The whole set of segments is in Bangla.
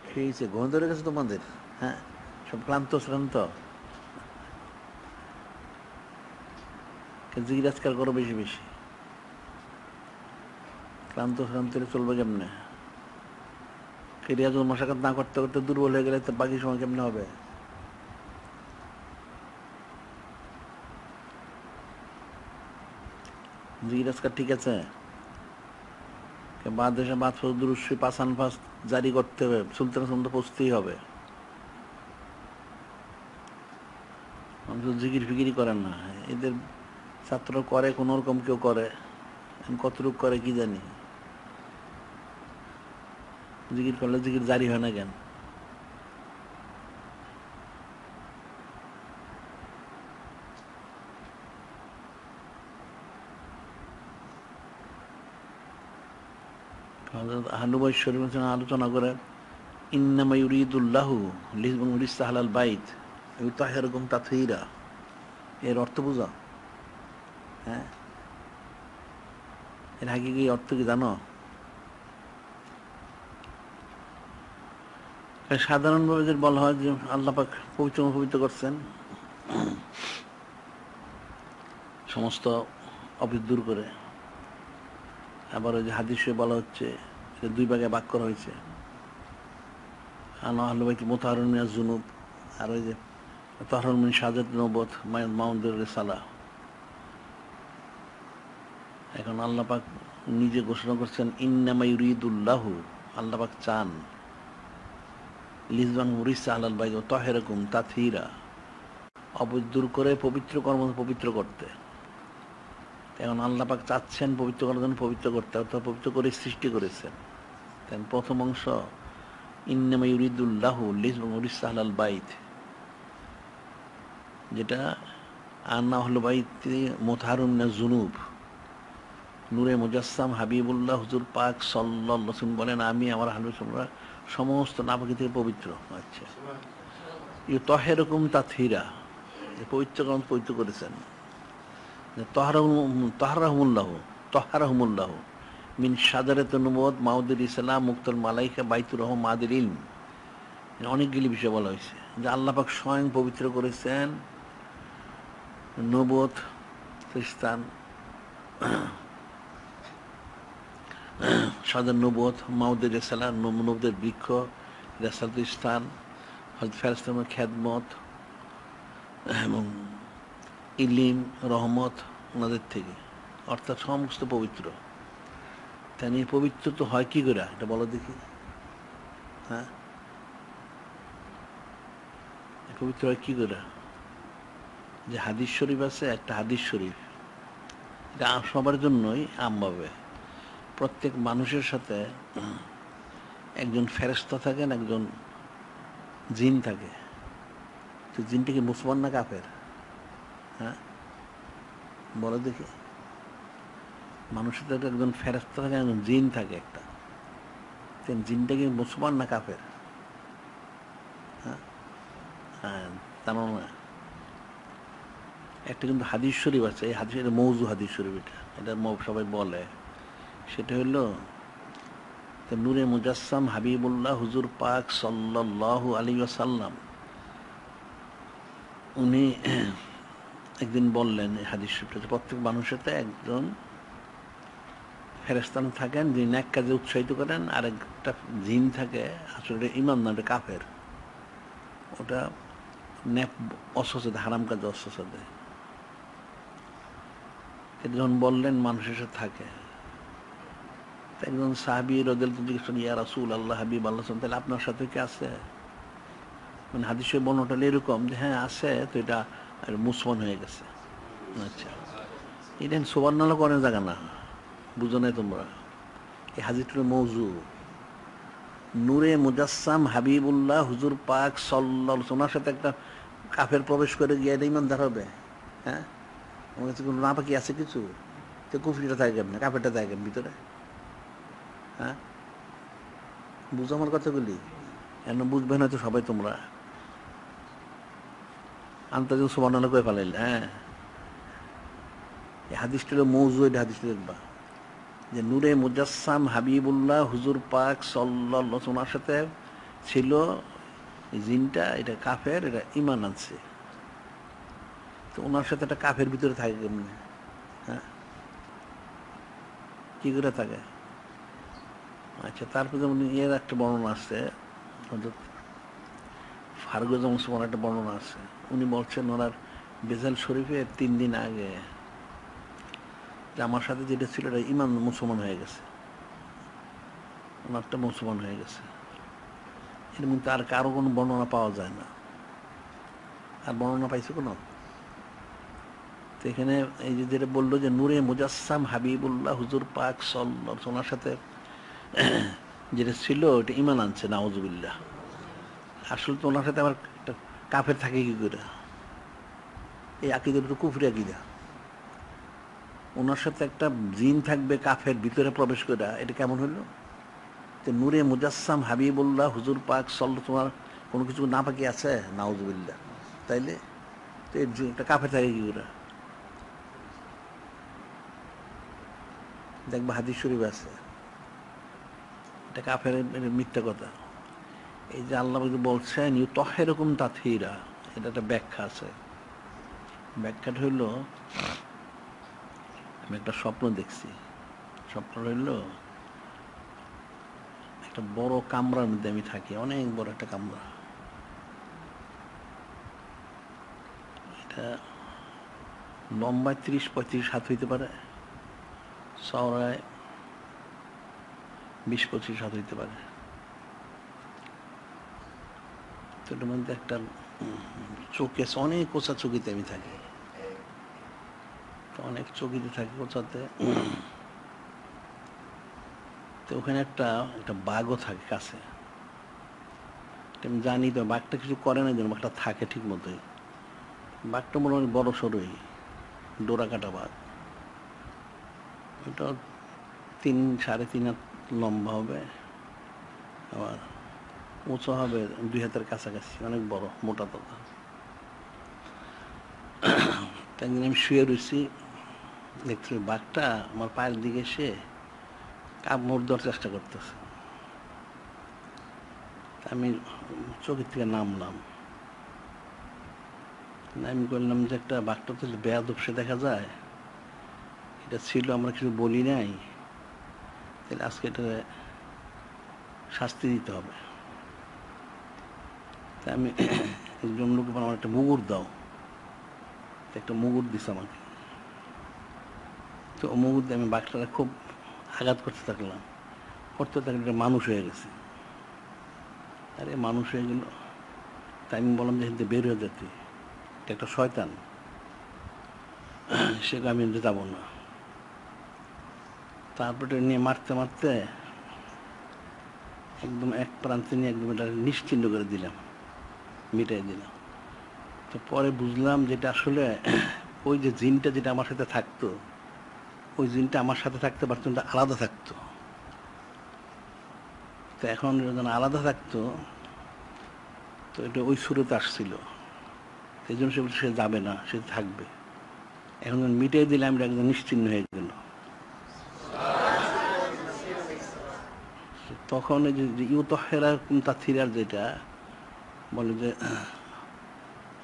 খেয়েছে, ঘুম ধরে গেছে তোমাদের? হ্যাঁ, সব ক্লান্ত শ্রান্ত। জিজ্ঞেস আজকাল করো বেশি বেশি। ক্লান্ত শ্রান্ত চলবে কেমনে? রিয়াজুল মশাকাত না করতে করতে দুর্বল হয়ে গেলে তো বাকি সময় কেমনে হবে? জিজ্ঞেস ঠিক আছে? বাদ দেশে বাদ দুরুশ্বই পাসান ফাস জারি করতে হবে, সুলতান সুন্দর পৌঁছতেই হবে। জিকির ফিকিরি করেন না এদের ছাত্র, করে কোনো রকম কেউ করে, কতটুক করে কি জানি। জিকির করলে জিকির জারি হয় না কেন? হানুবাই শরীফ আলোচনা করে ইন্নামা ইউরিদুল্লাহু লিসাহালাল বাইত ইউতাহিরুকুম তাতহীরা, এর অর্থ বুঝা? হ্যাঁ, এর হাকিকি অর্থ কি জানো? সাধারণভাবে যে বলা হয় যে আল্লাহ পাক পবিত্র পবিত্র করছেন সমস্ত অবিদ দূর করে। আবার ওই যে হাদিসে বলা হচ্ছে যে দুই ভাগে ভাগ করা হয়েছে, আল্লাহ বাইত মোতাহারুন মিনাজ জুনুব, আর ওই যে তাহরুন মিন শাহাদাত নবুওয়াত মাউন্দের রিসালা। এখন আল্লাহ পাক নিজে ঘোষণা করছেন ইন্নামা ইউরিদুল্লাহু, আল্লাহ পাক চান লিজবান মুরিসা আলাল বাইত ওয়া তাহিরাকুম তাতহীরা, অবৈধ দূর করে পবিত্র কর্ম পবিত্র করতে। এখন আল্লাহ পাক চাচ্ছেন পবিত্র করার জন্য পবিত্র করতে, অর্থাৎ পবিত্র করে সৃষ্টি করেছেন। তাই প্রথম অংশ ইন্নামা ইউরিদুল্লাহু লিজবান মুরিসা আলাল বাইত, যেটা আন্না হল বাইতে মোতাহারুন মিনাজ জুনুব, নূরে মুজাসসাম হাবিবুল্লাহ হুজুর পাক সাল্লাল্লাহু আলাইহি ওয়াসাল্লাম বলেন আমি আমার হাবিবরা সমস্ত নাপাকি থেকে পবিত্র। আচ্ছা, তাহেরকুম তাতহীরা, পবিত্রকরণ পবিত্র করেছেন। তাহরাহুমুল্লাহ, তাহরাহুমুল্লাহ মিন শাজারাত নবুওয়াত মাউদিল ইসলাম মুক্তাল মালাইকা বাইতুর রহম মাদিল ইলম। অনেকগুলি বিষয় বলা হয়েছে যে আল্লাহ পাক স্বয়ং পবিত্র করেছেন নবুওয়াত স্থান, সাদের নবুওয়াত মাউদের রেসালা নবুদের বৃক্ষ, রেসালাতুল স্থান, হযরত ফেরেশতাদের খেদমত এবং ইলিম রহমত ওনাদের থেকে, অর্থাৎ সমস্ত পবিত্র। তাই এই পবিত্র তো হয় কি করে এটা বলো দেখি? হ্যাঁ, পবিত্র হয় কি করে? যে হাদিস শরীফ আছে, একটা হাদিস শরীফ, এটা সবার জন্যই আমভাবে। প্রত্যেক মানুষের সাথে একজন ফেরেশতা থাকেন, একজন জিন থাকে। তো জিনটা কি মুসলমান না কাফের? হ্যাঁ, বলো দেখি। মানুষের তো একজন ফেরেশতা থাকে, একজন জিন থাকে একটা। জিনটা কি মুসলমান না কাফের? হ্যাঁ, হ্যাঁ, তা না। একটা কিন্তু হাদিস শরীফ আছে, এই হাদিস, এটা মৌজু হাদিস শরীফ, এটা সবাই বলে। সেটা হলো নূরে মুজাসসাম হাবিবুল্লাহ হুজুর পাক সাল্লাল্লাহু আলাইহি ওয়াসাল্লাম, উনি একদিন বললেন এই হাদিস শরীফটাতে প্রত্যেক মানুষের সাথে একজন ফেরেশতা থাকেন যিনি ন্যাক কাজে উৎসাহিত করেন, আর একটা জিন থাকে আসলে ইমান না, এটা কাফের, ওটা ন্যাক অস্বস্থাতে হারাম কাজে অস্বস্থাতে। এটা যখন বললেন মানুষের সাথে থাকে, একজন সাহাবী রাদিয়াল্লাহু জিজ্ঞেস করেন ইয়া রাসূলুল্লাহ হাবিব আল্লাহ, তাহলে আপনার সাথে কি আছে? মানে হাদিসের বর্ণনাটা এরকম যে হ্যাঁ আছে, তো এটা মুসলমান হয়ে গেছে। আচ্ছা, এটা সুবহানাল্লাহ করেন জায়গা না, বুঝো নাই তোমরা? এই হাদিসটা মৌজু। নূরে মুজাসসাম হাবিবুল্লাহ হুজুর পাক সাল্লাল্লাহু আলাইহি ওনার সাথে একটা কাফের প্রবেশ করে গিয়ে এটা ইমানদার হবে? হ্যাঁ, আমার কাছে কোনো নাপাকি আছে কিছু? তো কুফরিটা থাকে কেমন, কাফেরটা থাকে কেমন ভিতরে? হ্যাঁ, বুঝো আমার কথাগুলি? এমন বুঝবে না তো সবাই তোমরা। আন্তাজ সুবহানাল্লাহ কয়ে ফেলাইলে। হ্যাঁ, এই হাদিসটা মৌজু, এটা হাদিসটা দেখবা। যে নূরে মুজাসসাম হাবিবুল্লাহ হুজুর পাক সাল্লাল্লাহু আলাইহি ওনার সাথে ছিল জিনটা, এটা কাফের, এটা ঈমান আনছে। তো ওনার সাথে একটা কাফের ভিতরে থাকে কেমনে? হ্যাঁ, কি করে থাকে? আচ্ছা, তারপরে যেমন এর একটা বর্ণনা আছে, ফারগুজ মুসলমান একটা বর্ণনা আছে, উনি বলছেন ওনার বেজাল শরীফের 3 দিন আগে যে আমার সাথে যেটা ছিল এটা ইমান মুসলমান হয়ে গেছে, ওনারটা মুসলমান হয়ে গেছে। এর মধ্যে আর কারো কোনো বর্ণনা পাওয়া যায় না। আর বর্ণনা পাইছে কোনো? তো এখানে এই যে যেটা বললো যে নূরে মুজাসসাম হাবিবুল্লাহ হুজুর পাক সাল্লাল্লাহু আলাইহি ওনার সাথে যেটা ছিল ওটা ইমান আনছে, নাউজুবিল্লাহ। আসলে তো ওনার সাথে আবার একটা কাফের থাকে কি করে? এই আকীদাটা তো কুফরি আকীদা। ওনার সাথে একটা জিন থাকবে কাফের ভিতরে প্রবেশ করে, এটা কেমন হলো? তো নূরে মুজাসসাম হাবিবুল্লাহ হুজুর পাক সাল্লাল্লাহু তোমার কোনো কিছু না পাকি আছে, নাউজুবিল্লাহ। তাইলে তো একটা কাফের থাকে কি করে? দেখবা হাদিস শরীফ আছে, এটা কাফের মিথ্যা কথা। এই যে আল্লাহ বলছেন ইউ তহেরকম তাথিরা, এটা একটা ব্যাখ্যা আছে। ব্যাখ্যাটা হইল, আমি একটা স্বপ্ন দেখছি। স্বপ্ন হইল একটা বড় কামরার মধ্যে আমি থাকি, অনেক বড় একটা কামরা। এটা লম্বায় 30-35 হাত হইতে পারে, চওড়ায় 20-25 হাত হইতে পারে। তো এটার মধ্যে একটা চৌকি আছে, অনেক কোচা চৌকিতে আমি থাকি। অনেক চৌকিতে থাকি কোচাতে। তো ওখানে একটা বাঘও থাকে কাছে। আমি জানি তো বাঘটা কিছু করে না, যেন বাঘটা থাকে ঠিক মতোই। বাঘটা মোটামুটি বড় সড়ই, ডোরা কাটা বাঘ। ওটা 3-3.5 হাত লম্বা হবে, আবার উঁচু হবে 2 হাতের কাছাকাছি, অনেক বড় মোটা তাজা। একদিন আমি শুয়ে রয়েছি, দেখছি বাঘটা আমার পায়ের দিকে এসে কামড় দেওয়ার চেষ্টা করতেছে। আমি চোখের থেকে নামলাম, আমি বললাম যে একটা বাঘটা তো বেয়াদব সে দেখা যায়, এটা ছিল আমরা কিছু বলি নাই, তাহলে আজকে এটা শাস্তি দিতে হবে। তাই আমি একজন লোক আমার একটা মুগুর দাও, একটা মুগুর দিছে আমাকে। তো মুগুর দিয়ে আমি বাঘটাকে খুব আঘাত করতে থাকলাম, করতে থাকলে একটা মানুষ হয়ে গেছে। আরে মানুষ হয়ে গেল, তাই আমি বললাম যে হিন্দে বের হয়ে যেতে, এটা একটা শয়তান, সেটা আমি যাবো না। তারপরে নিয়ে মারতে মারতে একদম এক প্রান্তে নিয়ে একদম এটা নিশ্চিহ্ন করে দিলাম, মিটাই দিলাম। তো পরে বুঝলাম যেটা আসলে ওই যে জিনটা যেটা আমার সাথে থাকতো, ওই জিনটা আমার সাথে থাকতে পারতো না, আলাদা থাকতো। তো এখন যখন আলাদা থাকতো, তো এটা ওই সুরতে আসছিল, এই জন্য সে বলছে সে যাবে না, সে থাকবে। এখন যখন মিটাই দিলাম, এটা একদম নিশ্চিহ্ন হয়ে গেল। তখন এই যে ইউতহেরা তাথিরার যেটা বলে যে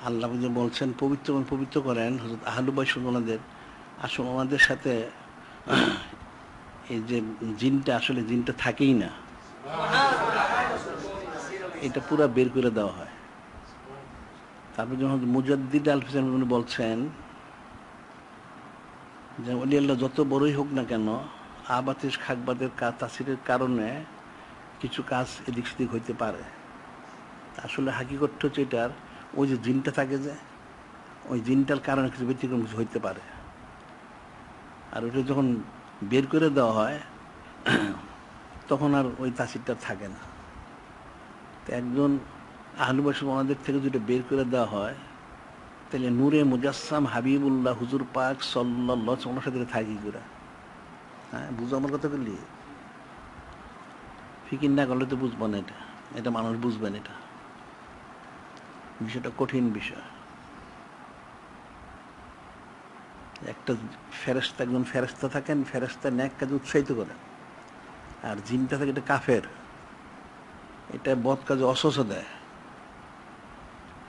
আল্লাহ যে বলছেন পবিত্র পবিত্র করেন হযরত আহলু বাইত ওনাদের, আসলে ওনাদের সাথে এই যে জিনটা, আসলে জিনটা থাকেই না, এটা পুরা বের করে দেওয়া হয়। তারপর যখন মুজাদ্দিদ আল হোসেন উনি বলছেন যে ওলি আল্লাহ যত বড়ই হোক না কেন, আবাতিস খাকবাদের তাসিরের কারণে কিছু কাজ এদিক সেদিক হইতে পারে। আসলে হাকিকত হচ্ছে এটার, ওই যে জিনটা থাকে, যে ওই জিনটার কারণে কিছু ব্যতিক্রম কিছু হইতে পারে। আর ওটা যখন বের করে দেওয়া হয়, তখন আর ওই তাসিরটা থাকে না। তো একজন আহলু বাইত ওনাদের থেকে যদি বের করে দেওয়া হয়, তাহলে নূরে মুজাসসাম হাবিবুল্লাহ হুজুর পাক সাল্লাল্লাহু আলাইহি ওনার সাথে থাকি করে। হ্যাঁ, বুঝো আমার কথা বললি? ফিকির না করলে তো বুঝবো না, এটা এটা মানুষ বুঝবেন, এটা বিষয়টা কঠিন বিষয়। একটা ফেরেশতা, একজন ফেরেশতা থাকেন, ফেরেশতা ন্যাক কাজে উৎসাহিত করে, আর জিনটা থাকে এটা কাফের, এটা বদ কাজে অসহ্য দেয়।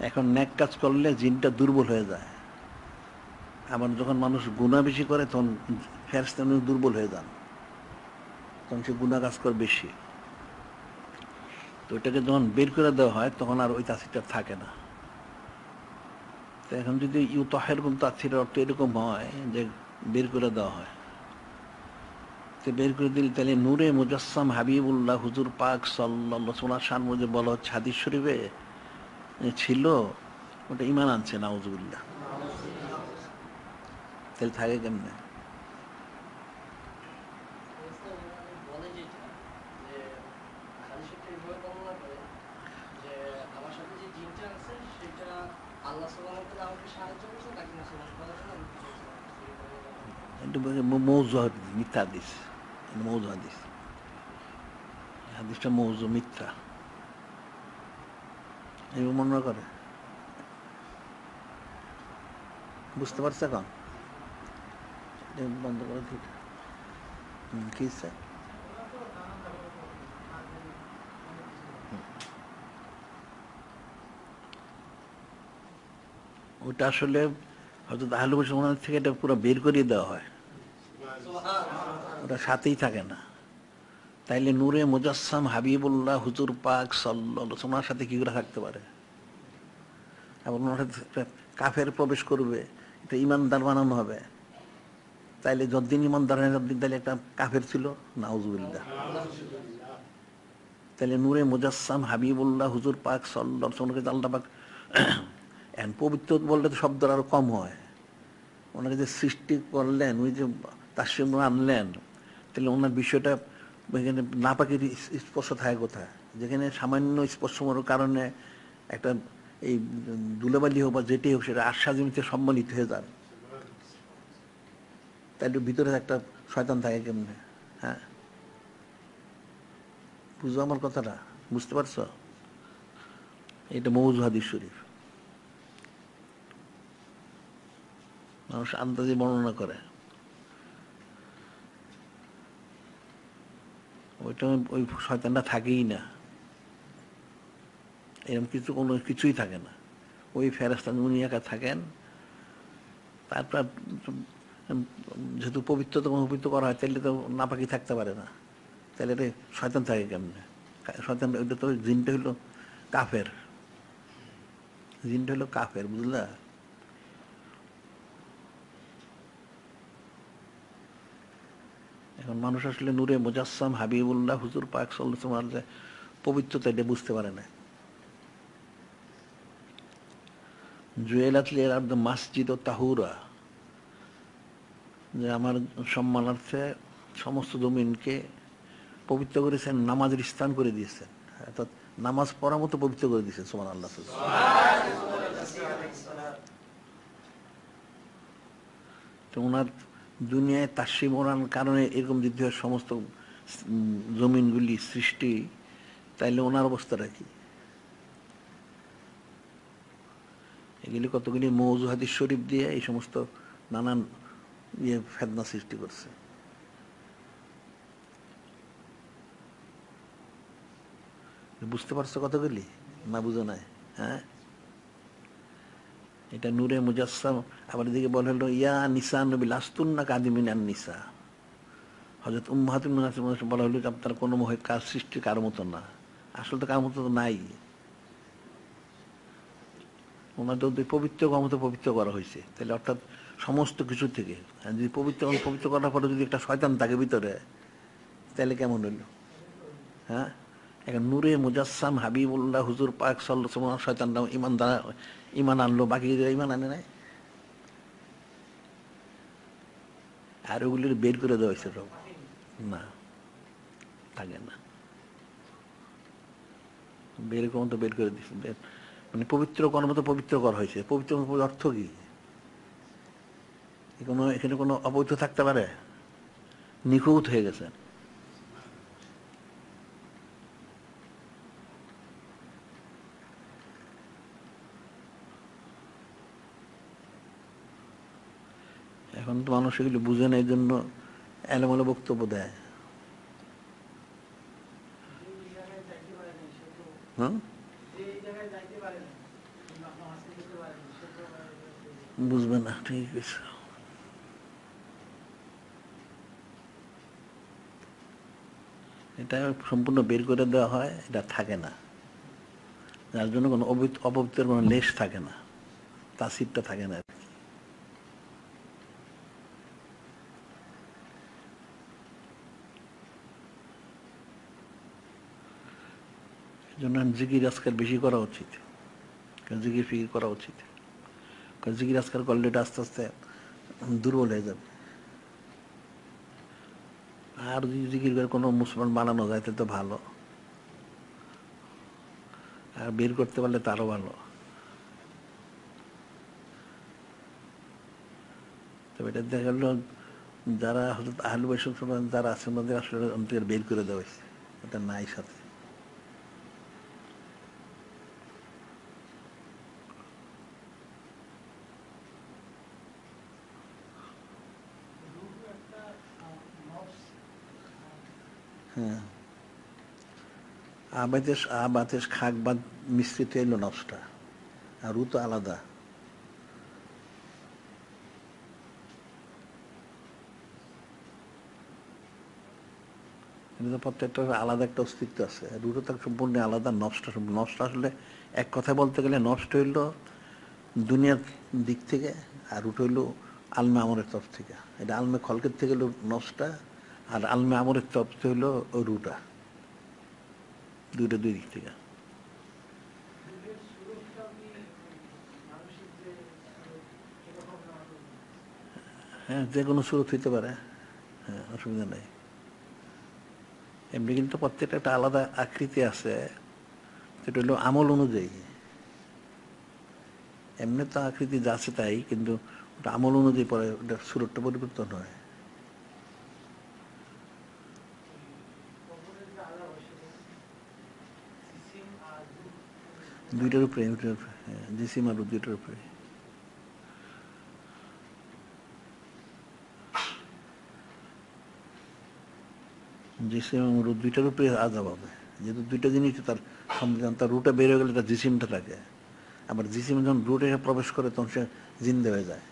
এখন ন্যাক কাজ করলে জিনটা দুর্বল হয়ে যায়, আবার যখন মানুষ গুনাহ বেশি করে তখন ফেরেশতা দুর্বল হয়ে যান, তখন সে গুনাহ কাজ করে বেশি। তো ওইটাকে যখন বের করে দেওয়া হয় তখন আর ওই তাসিরটা থাকে না। তো এখন যদি ইউতাহের কোন তাসিরের অর্থ এরকম হয় যে বের করে দেওয়া হয়, তো বের করে দিলে তাহলে নূরে মুজাসসাম হাবিবুল্লাহ হুজুর পাক সাল্লাল্লাহু আলাইহি ওয়াসাল্লাম শান মধ্যে বলা হচ্ছে হাদিস শরীফে ছিল, ওটা ঈমান আনছে নাউজুবিল্লাহ, তাহলে থাকে কেমনে? এটা মৌজু হাদিস, মিথ্যা হাদিস, মৌজু হাদিস, হাদিসটা মৌজু, মিথ্যা, এই মনে করে। বুঝতে পারছে এখন? বন্ধ করে ঠিক কি স্যার? ওটা আসলে হয়তো আহলে মুসলমানের থেকে এটা পুরো বের করিয়ে দেওয়া হয়, ওটা সাথেই থাকে না। তাইলে নূরে মুজাসসাম হাবিবুল্লাহ হুজুর পাক সাল্লাল্লাহু আলাইহি ওয়াসাল্লামের সাথে কি করে থাকতে পারে? এবং ওনার সাথে কাফের প্রবেশ করবে, এটা ইমানদার বানানো হবে। তাইলে যতদিন ইমানদার হয় ততদিন তাইলে একটা কাফের ছিল, নাউজুবিল্লাহ। তাইলে নূরে মুজাসসাম হাবিবুল্লাহ হুজুর পাক সাল্লাল্লাহু আলাইহি ওয়াসাল্লামকে আল্লাহ পাক এখন পবিত্র বললে তো শব্দ আরো কম হয়। ওনাকে যে সৃষ্টি করলেন, ওই যে তার সঙ্গে আনলেন, তাহলে ওনার বিষয়টা এখানে নাপাকের স্পর্শ থাকে কোথায়? যেখানে সামান্য স্পর্শর কারণে একটা এই ধুলাবালি হোক বা যেটি হোক সেটা আশ্বাসজনিত সম্মানিত হয়ে যান, তাইলে ভিতরে একটা শয়তান থাকে কেমনে? হ্যাঁ, বুঝো আমার কথাটা? বুঝতে পারছো? এটা মৌজু হাদিস শরীফ, মানুষ আন্দাজে বর্ণনা করে, ওইটা ওই শয়তানটা থাকেই না, এরকম কিছু কোনো কিছুই থাকে না। ওই ফেরেশতা উনি একা থাকেন। তারপর যেহেতু পবিত্র তো পবিত্র করা হয়, তাহলে তো নাপাকি থাকতে পারে না, তাহলে রে শয়তান থাকে কেমনে? শয়তান ওইটা তো জিনটা হইলো কাফের, জিনটা হইলো কাফের, বুঝলা? এখন মানুষ আসলে নূরে মুজাসসাম হাবিবুল্লাহ হুজুর পাক সাল্লাল্লাহু আলাইহি ওয়াসাল্লাম পবিত্রতা এটা বুঝতে পারে না। জুয়েলাত লিল আরদ মাসজিদ ও তাহুরা, যে আমার সম্মানার্থে সমস্ত জমিনকে পবিত্র করেছেন, নামাজের স্থান করে দিয়েছেন, অর্থাৎ নামাজ পড়ার মতো পবিত্র করে দিয়েছেন। সুবহানাল্লাহ। তো ওনার দুনিয়ায় তাসরিফ ওনার কারণে এরকম যদি হয় সমস্ত জমিনগুলি সৃষ্টি, তাইলে ওনার অবস্থাটা কি? এগুলি কতগুলি মৌজু হাদিস শরীফ দিয়ে এই সমস্ত নানান ফেতনা সৃষ্টি করছে। বুঝতে পারছো কতগুলি না বুঝো নাই? হ্যাঁ, এটা নূরে মুজাসসাম। আবার এদিকে বলা হলো ইয়া নিসা নবী লাস্তুন্না কাদিমিন আন নিসা, হযরত উম্মাহাতুল মুমিনিন বলা হলো আপনার কোনো কাজ সৃষ্টি কারো মতো না, আসলে তো কারো মতো তো নাই, ওনাদের পবিত্র মতো পবিত্র করা হয়েছে। তাহলে অর্থাৎ সমস্ত কিছু থেকে যদি পবিত্র পবিত্র করার পরে যদি একটা শয়তান থাকে ভিতরে, তাহলে কেমন হইল? হ্যাঁ, এখন নূরে মুজাসসাম হাবিবুল্লাহ হুজুর পাক সাল্লাল্লাহু আলাইহি ওয়াসাল্লাম শয়তানরা ইমান আনলো, বাকি ইমান আনে নাই, আর ওগুলির বের করে দেওয়া হয়েছে সব। না, থাকে না, বের তো বের করে দিচ্ছে, মানে পবিত্র করার মতো পবিত্র করা হয়েছে। পবিত্র অর্থ কি? এখানে কোনো অপবিত্র থাকতে পারে? নিখুঁত হয়ে গেছে। এখন তো মানুষ এগুলো বুঝে না, এই জন্য এলোমেলো বক্তব্য দেয়। হ্যাঁ, বুঝবে না, ঠিক আছে। এটা সম্পূর্ণ বের করে দেওয়া হয়, এটা থাকে না, যার জন্য কোনো অপবিত্রের কোনো লেশ থাকে না, তাসিরটা থাকে না। এই জন্য জিকির আজকাল বেশি করা উচিত, জিকির ফিকির করা উচিত। জিকির আজকাল করলে এটা আস্তে আস্তে দুর্বল হয়ে যাবে। আর যদি জিকির করে কোনো মুসলমান বানানো যায় তাহলে তো ভালো, আর বের করতে পারলে তারও ভালো। তবে এটা দেখা গেল যারা হজরত আহলে বাইত যারা আছেন ওদের আসলে অন্তর বের করে দেওয়া হয়েছে, এটা নাই সাথে। হ্যাঁ, আবাতেশ খাক বাদ মিশ্রিত এলো নফসটা, আর রু তো আলাদা। কিন্তু প্রত্যেকটা আলাদা একটা অস্তিত্ব আছে, রুটা তো সম্পূর্ণ আলাদা, নফসটা আসলে এক কথায় বলতে গেলে নষ্ট হইল দুনিয়ার দিক থেকে, আর রুট হইল আলমে আমরের তরফ থেকে। এটা আলমে খলকের থেকে হলো নফসটা, আর আলমে আমরের তরফ থেকে হইল রুটা, দুইটা দুই দিক থেকে। হ্যাঁ, যে কোনো সুরত হইতে পারে, হ্যাঁ, অসুবিধা নেই। এমনি কিন্তু প্রত্যেকটা একটা আলাদা আকৃতি আছে, সেটা হলো আমল অনুযায়ী। এমনি তো আকৃতি যা আছে তাই, কিন্তু ওটা আমল অনুযায়ী পরে ওটার সুরতটা পরিবর্তন হয়। দুইটার উপরে, হ্যাঁ, জিসিম আর দুইটার উপরে। জিসিম এবং রুট দুইটার উপরে আজাব হবে, যেহেতু দুইটা জিনিস তার সম্মিলন, তার রুটে বের হয়ে গেলে তার জিসিমটা থাকে। আবার জিসিম যখন রুটে প্রবেশ করে তখন সে জিন্দা হয়ে যায়।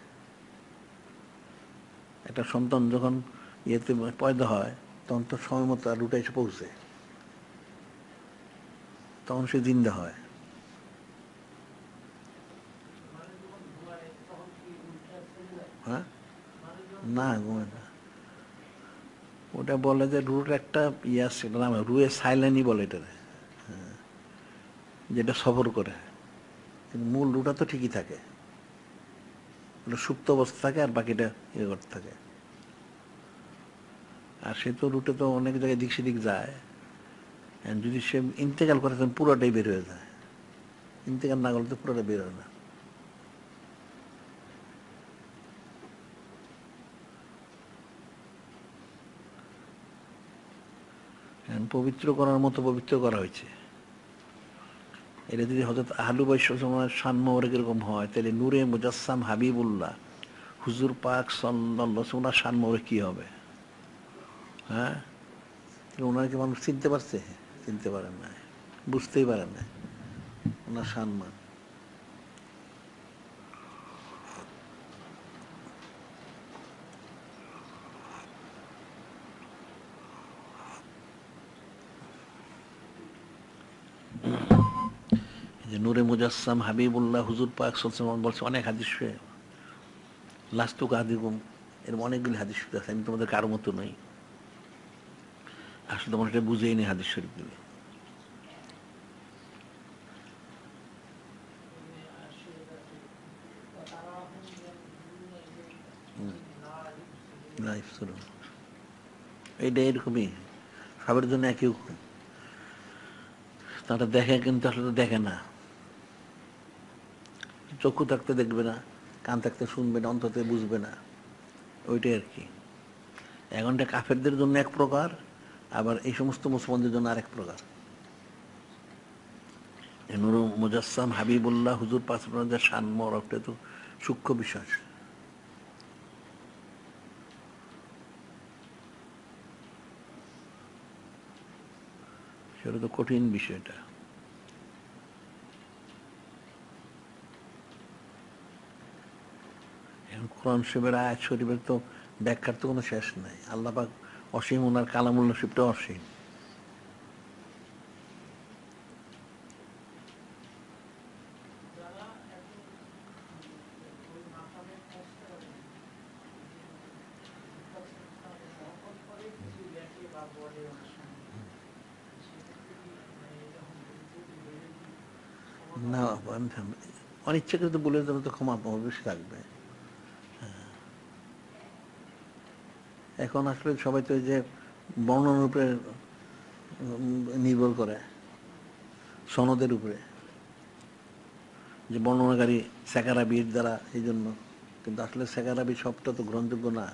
একটা সন্তান যখন ইয়েতে পয়দা হয় তখন তো সময় মতো আর রুটে এসে পৌঁছে, তখন সে জিন্দা হয়। হ্যাঁ, না ঘুমে না, ওটা বলে যে রুট একটা ইয়ে আছে, এটা নাম রুয়ে সাইলেনি বলে এটা, যেটা সফর করে। কিন্তু মূল রুটা তো ঠিকই থাকে, ওটা সুপ্ত অবস্থা থাকে আর বাকিটা ইয়ে করতে থাকে। আর সে তো রুটে তো অনেক জায়গায় দিক সেদিক যায়, যদি সে ইন্তেকাল করে তখন পুরোটাই বের হয়ে যায়, ইন্তেকাল না করলে তো পুরোটা বের হয় না। পবিত্র করার মতো পবিত্র করা হয়েছে। এটা যদি হযরত আহলু বাইত শান মোবারক এরকম হয়, তাহলে নূরে মুজাসসাম হাবিবুল্লাহ হুজুর পাক সাল্লাল্লাহু আলাইহি ওয়াসাল্লাম শান মোবারক কি হবে? হ্যাঁ, ওনার কি মানুষ চিনতে পারছে? চিনতে পারেন না, বুঝতেই পারেন না ওনার সম্মান। এই যে নূরে মুজাসসাম হাবিবুল্লাহ হুজুর পাক সাল্লাল্লাহু আলাইহি ওয়াসাল্লাম বলছে, অনেক হাদিস লাস্তুক আদিকুম, এরকম অনেকগুলি হাদিস আছে, আমি তোমাদের কারো মতো নই। আসলে তোমার এটা বুঝেই নেই হাদিস শরীফগুলি। লাইফ শুরু এইটা এরকমই, সবার জন্য একই হুকুম। তারা দেখে কিন্তু আসলে দেখে না, চক্ষু থাকতে দেখবে না, কান থাকতে শুনবে না, অন্ততে বুঝবে না, ওইটাই আর কি। এখনটা কাফেরদের জন্য এক প্রকার, আবার এই সমস্ত মুসলমানদের জন্য আরেক প্রকার। নূর মুজাসসাম হাবিবুল্লাহ হুজুর পাঁচ শান মরকটা তো সূক্ষ্ম বিষয়। সেটা তো কঠিন বিষয়টা। এখন কোরআন শরীফের আয়াত শরীফের তো ব্যাখ্যার তো কোনো শেষ নাই। আল্লাহ পাক অসীম, ওনার কালামুল নসিবটা অসীম। না, অনিচ্ছাকৃত বলে দেবে তো ক্ষমা বেশি থাকবে। এখন আসলে সবাই তো যে বর্ণনার উপরে নির্ভর করে, সনদের উপরে, যে বর্ণনাকারী সেকারাবির দ্বারা, এই জন্য। কিন্তু আসলে সেকারাবি সবটা তো গ্রহণযোগ্য না।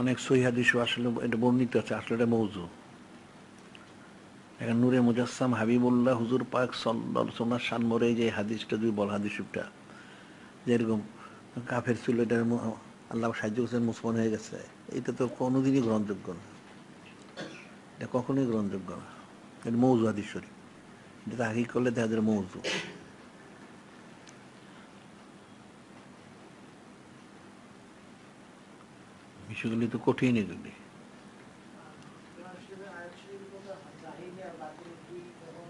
অনেক সহিহ হাদিসও আসলে এটা বর্ণিত আছে, আসলে এটা মওযু। এখন নূরে মুজাসসাম হাবিবুল্লাহ হুজুর পাক সাল্লাল্লাহু আলাইহি ওয়াসাল্লাম শানমরে যে হাদিসটা, দুই বল হাদিসটা যেরকম কাফের ছিল, এটা আল্লাহ সাহায্য করছেন, মুসলমান হয়ে গেছে, এটা তো কোনোদিনই গ্রহণযোগ্য না। এটা কখনোই গ্রহণযোগ্য না। এটা মওযু হাদিস শরীফ। এটা তাহকিক করলে দেখা যায় মওযু। বিষয়গুলি তো কঠিন এগুলি।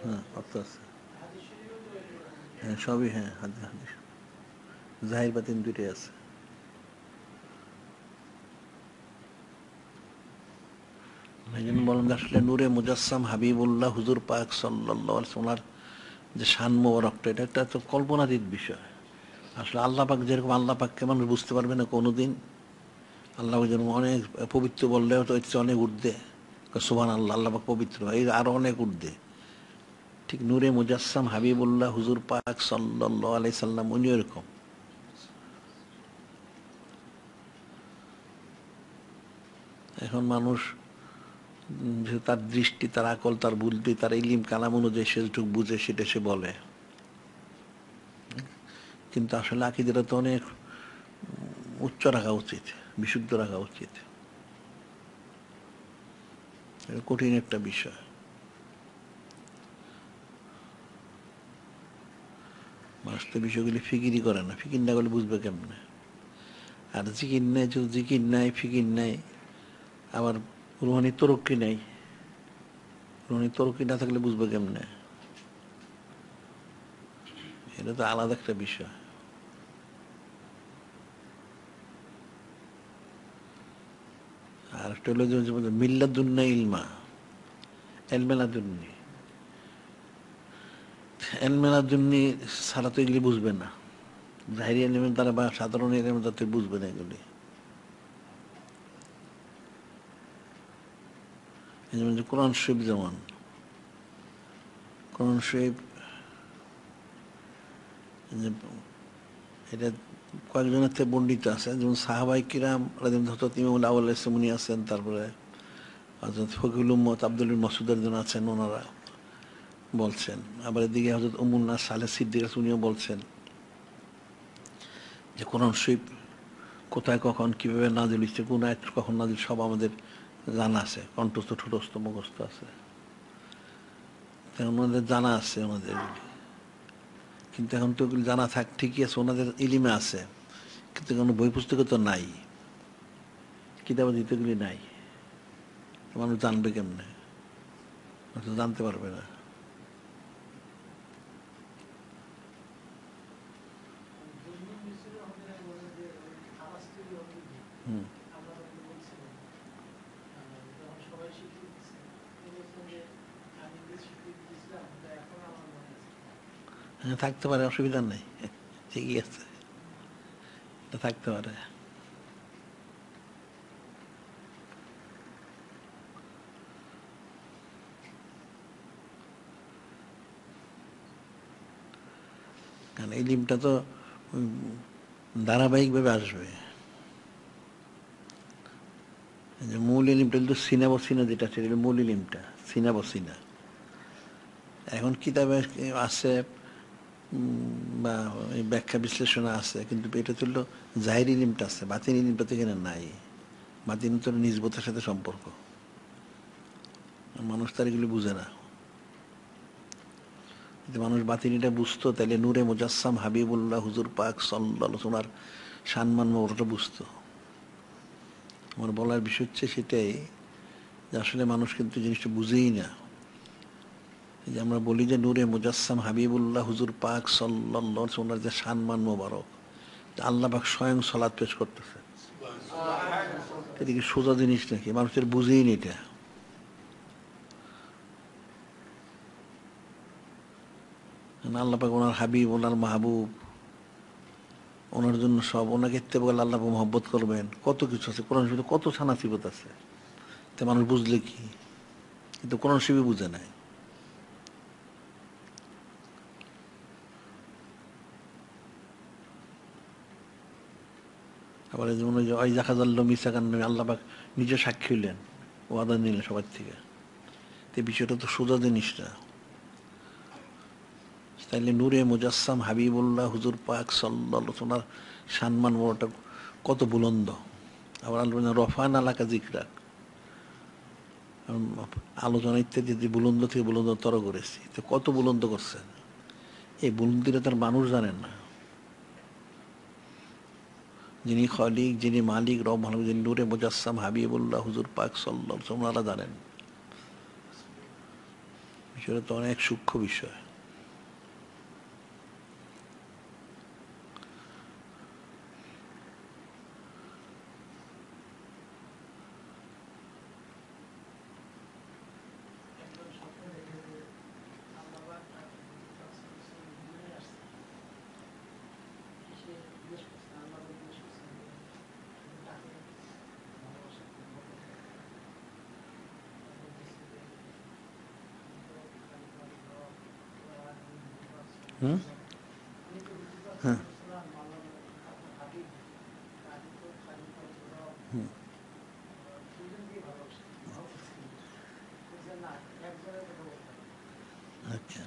হ্যাঁ, অর্থ আছে। হ্যাঁ, সবই, হ্যাঁ, হাদিস জাহির বাতিন দুইটাই আছে। এই জন্য বললাম যে আসলে নূরে মুজাসসাম হাবিবুল্লাহ হুজুর পাক সাল্লাল্লাহু আলাইহি ওয়াসাল্লাম যে শান মোবারকটা, এটা একটা তো কল্পনাতীত বিষয়। আসলে আল্লাহ পাক যেরকম, আল্লাহ পাককে মানুষ বুঝতে পারবে না কোনোদিন। আল্লাহ যেরকম অনেক পবিত্র বললেও তো এর চেয়ে অনেক ঊর্ধ্বে। সুবহানাল্লাহ, আল্লাহ পাক পবিত্র, এই আরো অনেক ঊর্ধ্বে। ঠিক নূরে মুজাসসাম হাবিবুল্লাহ হুজুর পাক সাল্লাল্লাহু আলাইহি সাল্লাম উনি এরকম। এখন মানুষ যে তার দৃষ্টি, তার আকল, তার বুদ্ধি, তার ইলিম কালাম অনুযায়ী সে যেটুকু বুঝে সেটা সে বলে। কিন্তু আসলে আকীদাটা তো অনেক উচ্চ রাখা উচিত, বিশুদ্ধ রাখা উচিত। এটা কঠিন একটা বিষয়। মানুষ তো বিষয়গুলি ফিকিরই করে না, ফিকির না করলে বুঝবে কেমনে? আর জিকির নেই, যদি জিকির নাই, ফিকির নাই, আবার রুহানি তরক্কি নেই, রুহানি তরক্কি না থাকলে বুঝবে কেমনে? এটা তো আলাদা একটা বিষয়। আর একটা হলো যে মিল্লাদুন্না ইলমা, এলমেলাদুন্নি, এলমেলাদুন্নি ছাড়া তো এগুলি বুঝবে না। জাহিরি এলিমের দ্বারা বা সাধারণ এলিমের দ্বারা তুই বুঝবে না এগুলি। এই যেমন যে কোরআন শরীফ, যেমন কোরআন শরীফ, এটা কয়েকজনের থেকে বর্ণিত আছে, যেমন সাহাবাই কিরাম হযরত ইমামুল আউয়াল ইসলামী আছেন, তারপরে হযরত ফকিহুল উম্মত আব্দুল মাসউদ একজন আছেন, ওনারা বলছেন। আবার এদিকে হযরত উম্মুন নাস সালেহ সিদ্দিক উনিও বলছেন যে কোরআন শরীফ কোথায়, কখন, কিভাবে নাজিল হচ্ছে, কোন আয়াত কখন নাজিল, সব আমাদের জানা আছে, কণ্ঠস্থ, ঠোঁটস্থ, মুখস্থ আছে। ওনাদের জানা আছে ওনাদের। কিন্তু এখন তো ওগুলি জানা থাক ঠিকই আছে, ওনাদের ইলিমে আছে, কিন্তু কোনো বই পুস্তকে তো নাই, কিতাবে দিতেগুলি নাই। মানুষ জানবে কেমনে? জানতে পারবে না। হুম, হ্যাঁ, থাকতে পারে, অসুবিধা নেই, ঠিকই আছে, এটা থাকতে পারে। কারণ এই লিমটা তো ধারাবাহিকভাবে আসবে। এই যে মূল ইলিমটা কিন্তু সিনা বসিনা, যেটা সেটা মূল ইলিমটা সিনা বসিনা। এখন কিতাবে আছে বা এই ব্যাখ্যা বিশ্লেষণ আছে, কিন্তু এটা তুললো জাহির ইলিমটা আছে, বাতিন ইলিমটা তো এখানে নাই। বাতিন তো নিজবতের সাথে সম্পর্ক। মানুষ তার এগুলি বুঝে না। যদি মানুষ বাতিনিটা বুঝতো তাহলে নূরে মুজাসসাম হাবিবুল্লাহ হুজুর পাক সাল্লাল্লাহু আলাইহি ওয়াসাল্লাম সম্মান ওটা বুঝতো। আমার বলার বিষয় হচ্ছে সেটাই যে আসলে মানুষ কিন্তু জিনিসটা বুঝেই না। যে আমরা বলি যে নূরে মুজাসসাম হাবিবুল্লাহ হুজুর পাক সাল্লাল্লাহু আলাইহি ওয়াসাল্লাম যে সম্মান মোবারক, আল্লাহ পাক স্বয়ং সালাত পেশ করতেছে, এটা কি সোজা জিনিস নাকি? মানুষের বুঝেই নি এটা। আল্লাহ পাক ওনার হাবিব, ওনার মাহবুব, ওনার জন্য সব, ওনাকে ইত্তেবা করলে আল্লাহ মহব্বত করবেন, কত কিছু আছে কোরআন শরীফে, কত ছানা সিবত আছে। তো মানুষ বুঝলে কি? কিন্তু কোরআন শরীফে বুঝে নাই। আবার যেমন ওই যে ওই জাকাজাল্ল মিসাকান আল্লাহ পাক নিজে সাক্ষী হইলেন, ওয়াদা নিলেন সবার থেকে। তো বিষয়টা তো সোজা জিনিস না। তাইলে নূরে মুজাসসাম হাবিবুল্লাহ হুজুর পাক সাল্লাল্লাহু আলাইহি ওয়াসাল্লাম সম্মান বড়টা কত বুলন্দ। আবার আল্লাহ রফান আলাকা জিকরাক, আলোচনা ইত্যাদি বুলন্দ থেকে বুলন্দ তর করেছি। তো কত বুলন্দ করছেন, এই বুলন্দিটা তার মানুষ জানেন না। যিনি খলিক, যিনি মালিক, রব মালিক, যিনি নূরে মুজাসসাম হাবিবুল্লাহ হুজুর পাক সাল্লাল্লাহু আলাইহি ওয়াসাল্লাম ওনারা জানেন। বিষয়টা তো অনেক সূক্ষ্ম বিষয়। হুম, হ্যাঁ, আচ্ছা।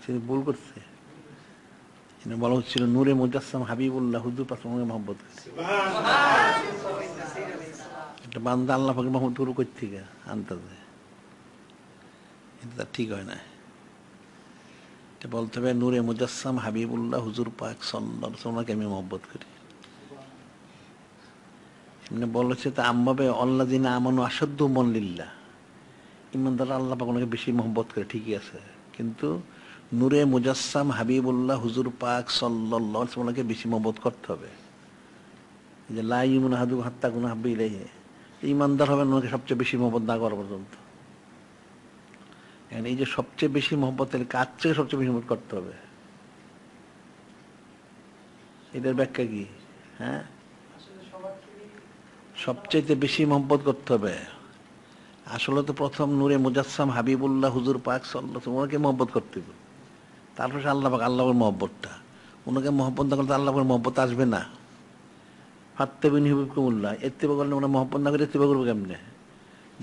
সে ভুল করছে। বলা হচ্ছিল নূরে মুজাসসাম হাবিবুল্লাহ হুজুর পাক সাল্লাল্লাহু আলাইহি মহব্বত করে। এটা বান্দা আল্লাহ পাকের মহব্বত করে কই থেকে আনতে, এটা তার ঠিক হয় না। এটা বলতে হবে নূরে মুজাসসাম হাবিবুল্লাহ হুজুর পাক সাল্লাল্লাহু আলাইহি ওয়াসাল্লামকে আমি মহব্বত করি। এমনি বলেছে তা আম্মাবে আল্লাযিনা আমানু আশাদ্দু মান লিল্লাহ, ইমানদার আল্লাহ পাক ওনাকে বেশি মহব্বত করে, ঠিকই আছে। কিন্তু নূরে মুজাসসাম হাবিবুল্লাহ হুজুর পাক সাল্লাল্লাহু আলাইহি ওয়াসাল্লামকে বেশি মহব্বত করতে হবে। এই যে লা ইউমিনু আহাদুকুম হাত্তা আকুনা আহাব্বা ইলাইহি, ইমানদার হবেন ওনাকে সবচেয়ে বেশি মহব্বত না করা পর্যন্ত। এই যে সবচেয়ে বেশি মহব্বত, তাহলে কার চেয়ে সবচেয়ে বেশি মহব্বত করতে হবে? এটার ব্যাখ্যা কি? হ্যাঁ, সবচেয়ে বেশি মহব্বত করতে হবে। আসলে তো প্রথম নূরে মুজাসসাম হাবিবুল্লাহ হুজুর পাক সাল্লাল্লাহু আলাইহি ওয়াসাল্লাম ওনাকে মহব্বত করতে হবে। তারপরে আল্লাহ পাক, আল্লাহর মহব্বতটা। ওনাকে মহব্বত না করলে আল্লাহর মহব্বত আসবে না। ফাত্তাবিনি হুবিবকুমুল্লাহ, ইত্তেবা করলে ওনার মহব্বত না করে ইত্তেবা করবে কেমনে?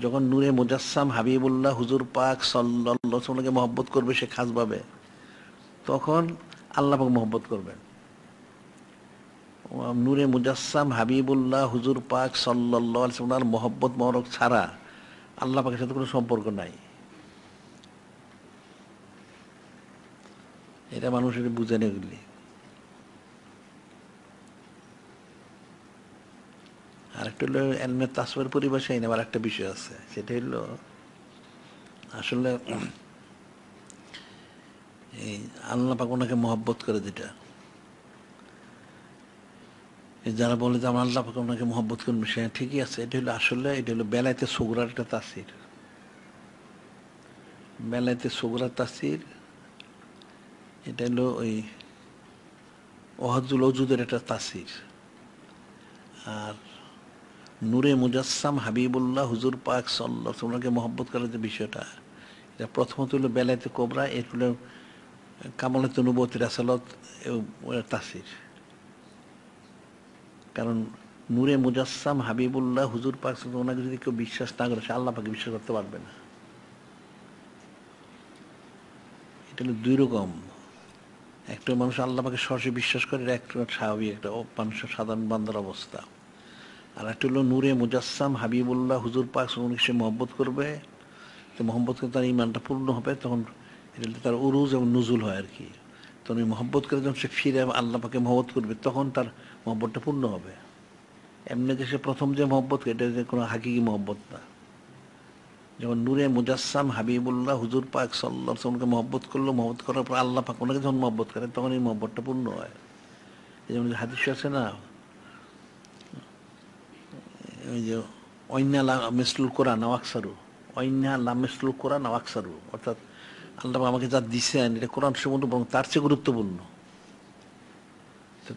যখন নূরে মুজাসসাম হাবিবুল্লাহ হুজুর পাক সাল্লাল্লাহু আলাইহি ওয়াসাল্লামকে মহব্বত করবে সে খাসভাবে, তখন আল্লাহ পাক মহব্বত করবেন। নূরে মুজাসসাম হাবিবুল্লাহ হুজুর পাক সাল্লাল্লাহু আলাইহি ওয়াসাল্লাম মহব্বত মহরক ছাড়া আল্লাহ পাকের সাথে কোনো সম্পর্ক নাই। এটা মানুষের বুঝে না এগুলি। আরেকটা হলো এলমে তাসওয়ার পরিভাষায় আবার একটা বিষয় আছে, সেটা হলো আসলে এই আল্লাহ পাক ওনাকে মহব্বত করে, যেটা যারা বলে যে আমার আল্লাহ পাক ওনাকে মহব্বত করবে, সে ঠিকই আছে। এটা হলো আসলে, এটা হলো বেলায়েতে সুগরার একটা তাসির। বেলায়েতে সুগরার তাসির, এটা হলো ওই ওয়াহদুল ওজুদের একটা তাসির। আর নূরে মুজাসসাম হাবিবুল্লাহ হুজুর পাক সাল্লাল্লাহু আলাইহি ওনাকে মহব্বত করার যে বিষয়টা, এটা প্রথমত হলো বেলায়েতে কোবরা, এর হলো কামালাত নবুয়ত রাসালত তাসির। কারণ নূরে মুজাসসাম হাবিবুল্লাহ হুজুর পাক ওনাকে যদি কেউ বিশ্বাস না করে সে আল্লাহ পাকে বিশ্বাস করতে পারবে না। এটা হলো দুই রকম। একটা মানুষ আল্লাহ পাকে সরাসরি বিশ্বাস করে, একটা স্বাভাবিক একটা মানুষের সাধারণ বান্দার অবস্থা। আর একটা হলো নূরে মুজাসসাম হাবিবুল্লাহ হুজুর পাক ওনাকে সে মহব্বত করবে, তো মহব্বত করে তার ইমানটা পূর্ণ হবে, তখন এটা তার উরুজ এবং নুজুল হয় আর কি। তখন এই মহব্বত করে যখন সে ফিরে আল্লাহ পাকে মহব্বত করবে তখন তার মহব্বতটা পূর্ণ হবে। এমনি যে সে প্রথম যে মহব্বত, এটা যে কোনো হাকিকি মহব্বত না। যখন নূরে মুজাসসাম হাবিবুল্লাহ হুজুর পাক সাল্লাল্লাহু আলাইহি ওয়াসাল্লামকে মহব্বত করলো, মহব্বত করার পর আল্লাহ পাক ওনাকে যখন মহব্বত করে তখন এই মহব্বতটা পূর্ণ হয়। এই যেমন হাদিস আছে না, ওই যে অন্যা মিসলুল কোরআন আওয়াকসারু, অন্যা লামিসলুল কোরআন আওয়াকসারু, অর্থাৎ আল্লাহ আমাকে যা দিছেন এটা কোরআন সম্বন্ধে বরং তার চেয়ে গুরুত্বপূর্ণ।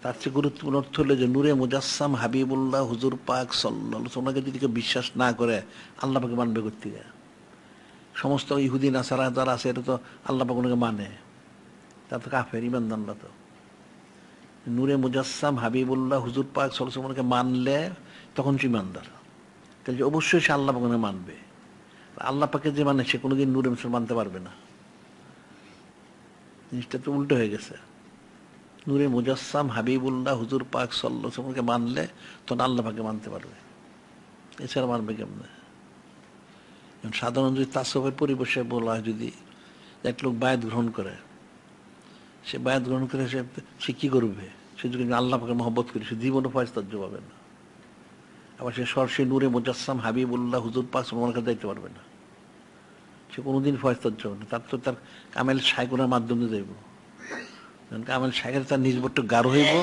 তার চেয়ে গুরুত্বপূর্ণ অর্থ হলো যে নূরে মুজাসসাম হাবিবুল্লাহ হুজুর পাক সাল্লাল্লাহু আলাইহি ওয়াসাল্লামকে যদি কেউ বিশ্বাস না করে আল্লাহ পাকে মানবে করতে গিয়ে। সমস্ত ইহুদি নাসারা যারা আছে এটা তো আল্লাহ পাক ওনাকে মানে, তা তো কাফের ইমানদার না। তো নূরে মুজাসসাম হাবিবুল্লাহ হুজুর পাক সাল্লাল্লাহু আলাইহি ওয়াসাল্লামকে মানলে তখন সে ইমানদার। তাহলে অবশ্যই সে আল্লাহ পাক ওনাকে মানবে। আল্লাহ পাকে যে মানে সে কোনোদিন নূরে মুসলমান মানতে পারবে না। জিনিসটা তো উল্টো হয়ে গেছে। নূরে মুজাসসাম হাবিবুল্লাহ হুজুর পাক সাল্লাল্লাহু আলাইহি ওয়াসাল্লামকে মানলে তখন আল্লাহ পাকে মানতে পারবে, এছাড়া মানবে কেমনে? সাধারণ যদি তাসওয়ুফের পরিবেশে বলা হয়, যদি এক লোক বায়াত গ্রহণ করে, সে বায়াত গ্রহণ করে সে কি করবে? সে যদি আল্লাহ পাকে মহব্বত করে সে জীবনও ফয়সাজ্য পাবে না। আবার সে সরাসরি নূরে মুজাসসাম হাবিবুল্লাহ হুজুর পাক সাল্লাল্লাহু আলাইহি ওয়াসাল্লামের কাছে যাইতে পারবে না, সে কোনোদিন ফয়সাজ্য হবে না। তার তো তার কামেল শায়খুনার মাধ্যমে যাইব। কামেল শায়খের তার নিজবট্ট গাঢ় হইব,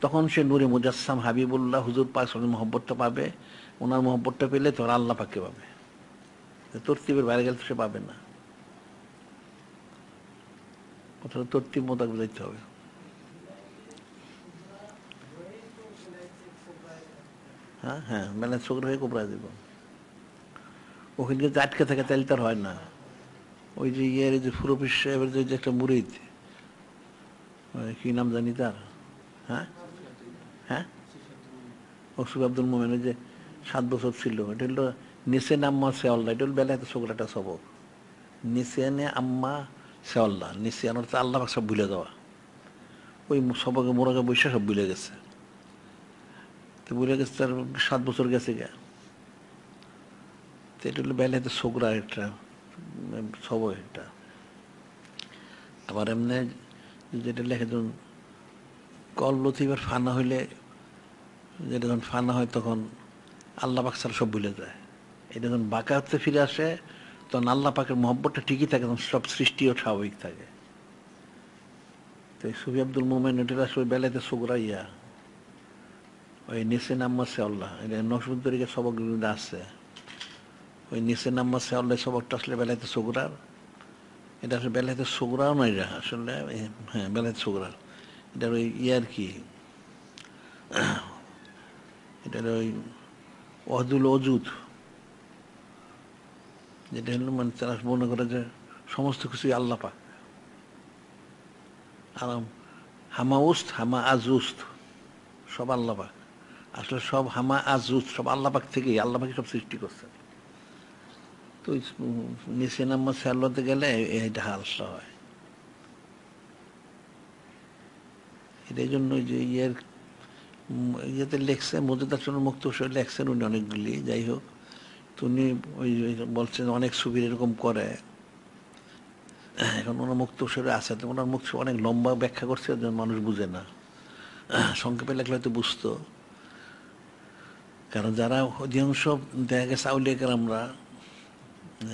তখন সে নূরে মুজাসসাম হাবিবুল্লাহ হুজুর পাক সাল্লাল্লাহু আলাইহি ওয়াসাল্লামের মহব্বতটা পাবে। ওনার মহব্বতটা পেলে তখন আল্লাহ পাককে পাবে। তরতিবের বাইরে গেলে তো সে পাবে না। কথাটা তরতিব মোতাবেক বুঝাইতে হবে। হ্যাঁ হ্যাঁ, মানে চোখ হয়ে কোবরায় দিব। ওখানে যদি আটকে থাকে তাহলে তার হয় না। ওই যে ইয়ের যে ফুরফিস সাহেবের যে একটা মুরিদ, কি নাম জানি তার, হ্যাঁ হ্যাঁ, মকসুদ আব্দুল মোমেনের যে 7 বছর ছিল, এটা হলো নিসেন আম্মা সেওয়াল্লাহ, এটা হল বেলায়েতে ছোকরাটা সবক। নিসেনে আম্মা সেওয়াল্লাহ, নিসিয়ান অর্থাৎ আল্লাহ পাক সব ভুলে যাওয়া। ওই সবকে মোরাকে বৈশা সব ভুলে গেছে। তো ভুলে গেছে, তার 7 বছর গেছে গা। তো এটা হলো বেলায়েতে ছোকরা একটা সবক একটা। আবার এমনি যেটা লেখে যখন কল লতিফের ফানা হইলে, যেটা যখন ফানা হয় তখন আল্লাহ পাক ছাড়া সব ভুলে যায়। এটা যখন বাঁকা হচ্ছে ফিরে আসে তখন আল্লাহ পাকের মহব্বতটা ঠিকই থাকে, তখন সব সৃষ্টিও স্বাভাবিক থাকে। তো সুফি আব্দুল মোমেন এটা আসলে বেলাতে সোগরা ইয়া, ওই নিসে নাম্মা সে আল্লাহ, এটা নকশবন্দ তরিকে সবক আছে। ওই নিসে নাম্মা সে আল্লাহ সবকটা আসলে বেলাতে সোগরার, এটা আসলে বেলাতে সোগরাও নয়, এটা আসলে হ্যাঁ বেলাতে সোগরার। এটার ওই ইয়ার কি, এটার ওই অজুল অজুদ, যেটা হলো মানে তারা মনে করে যে সমস্ত কিছুই আল্লাহ পাক। আর হামা উস্ত হামা আজুস্ত সব আল্লাহ পাক। আসলে সব হামা আজুস্ত সব আল্লাহ পাক থেকেই, আল্লাহ পাক সব সৃষ্টি করছেন। তো নিচে নাম্বার সাল্লাতে গেলে এইটা হালসা হয়। এটাই জন্য যে ইয়েতে লেখছে মজুদার মুক্ত লেখছেন উনি অনেকগুলি। যাই হোক, তো উনি ওই বলছেন অনেক সুবির এরকম করে। এখন ওনার মুক্ত স্বরে আছে, তো ওনার মুক্ত অনেক লম্বা ব্যাখ্যা করছে, মানুষ বুঝে না। সংক্ষেপে লেখলে হয়তো বুঝতো। কারণ যারা অধিকাংশ দেখা গেছে আউলিয়া কেরামরা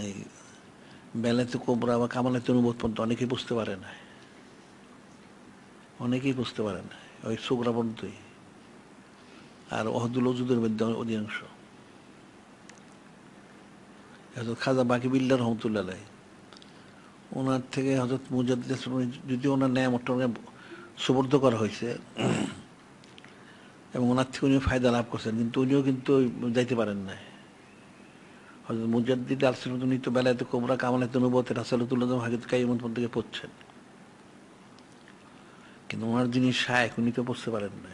এই বেলাতে কোবরা বা কামালাতে অনুবোধ পর্যন্ত অনেকেই বুঝতে পারে না, অনেকেই বুঝতে পারে না ওই সোগরা পর্যন্তই। আর অহদুল ওজুদের মধ্যে অধিকাংশ খাজা বাকি বিল্লাহ রহমতুল্লাহ, ওনার থেকে হযরত মুজাদ্দিদ যদি ওনার নেয়ামতটা সুবর্দ করা হয়েছে এবং ওনার থেকে উনিও ফায়দা লাভ করছেন, কিন্তু উনিও কিন্তু যাইতে পারেন না। হযরত মুজাদ্দিদ আল-সিরাত উনি তো বেলায়েতে কোবরা কামালাতে নবুওয়াতের রাসালাতুল্লাহ হাকিকাতুল কাইয়ুমাত থেকে পড়ছেন, কিন্তু ওনার যিনি শায়েখ উনি তো পড়তে পারেন না।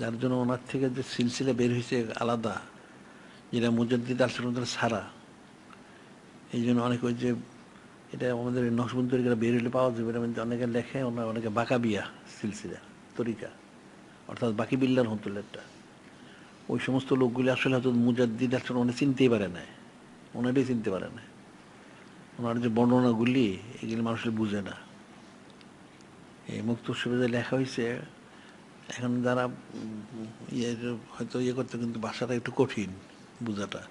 যার জন্য ওনার থেকে যে সিলসিলা বের হয়েছে আলাদা, যেটা মুজাদ্দিদ আল-সুন্নাহ ছাড়া। এই জন্য অনেক ওই যে এটা আমাদের নকশবন্দি তরিকা বের হলে পাওয়া যাবে, অনেকে লেখে, অনেকে বাকাবিয়া সিলসিলা তরিকা, অর্থাৎ বাকি বিল্লার হতুল্লারটা। ওই সমস্ত লোকগুলি আসলে হয়তো মুজাদ্দিদ আল-সুন্নাহ উনি চিনতেই পারে না, ওনারই চিনতে পারে না। ওনার যে বর্ণনাগুলি এগুলি মানুষের বুঝে না। এই মুক্তসুবিধা লেখা হয়েছে, এখন যারা হয়তো করতে, কিন্তু ভাষাটা একটু কঠিন বোঝাটা।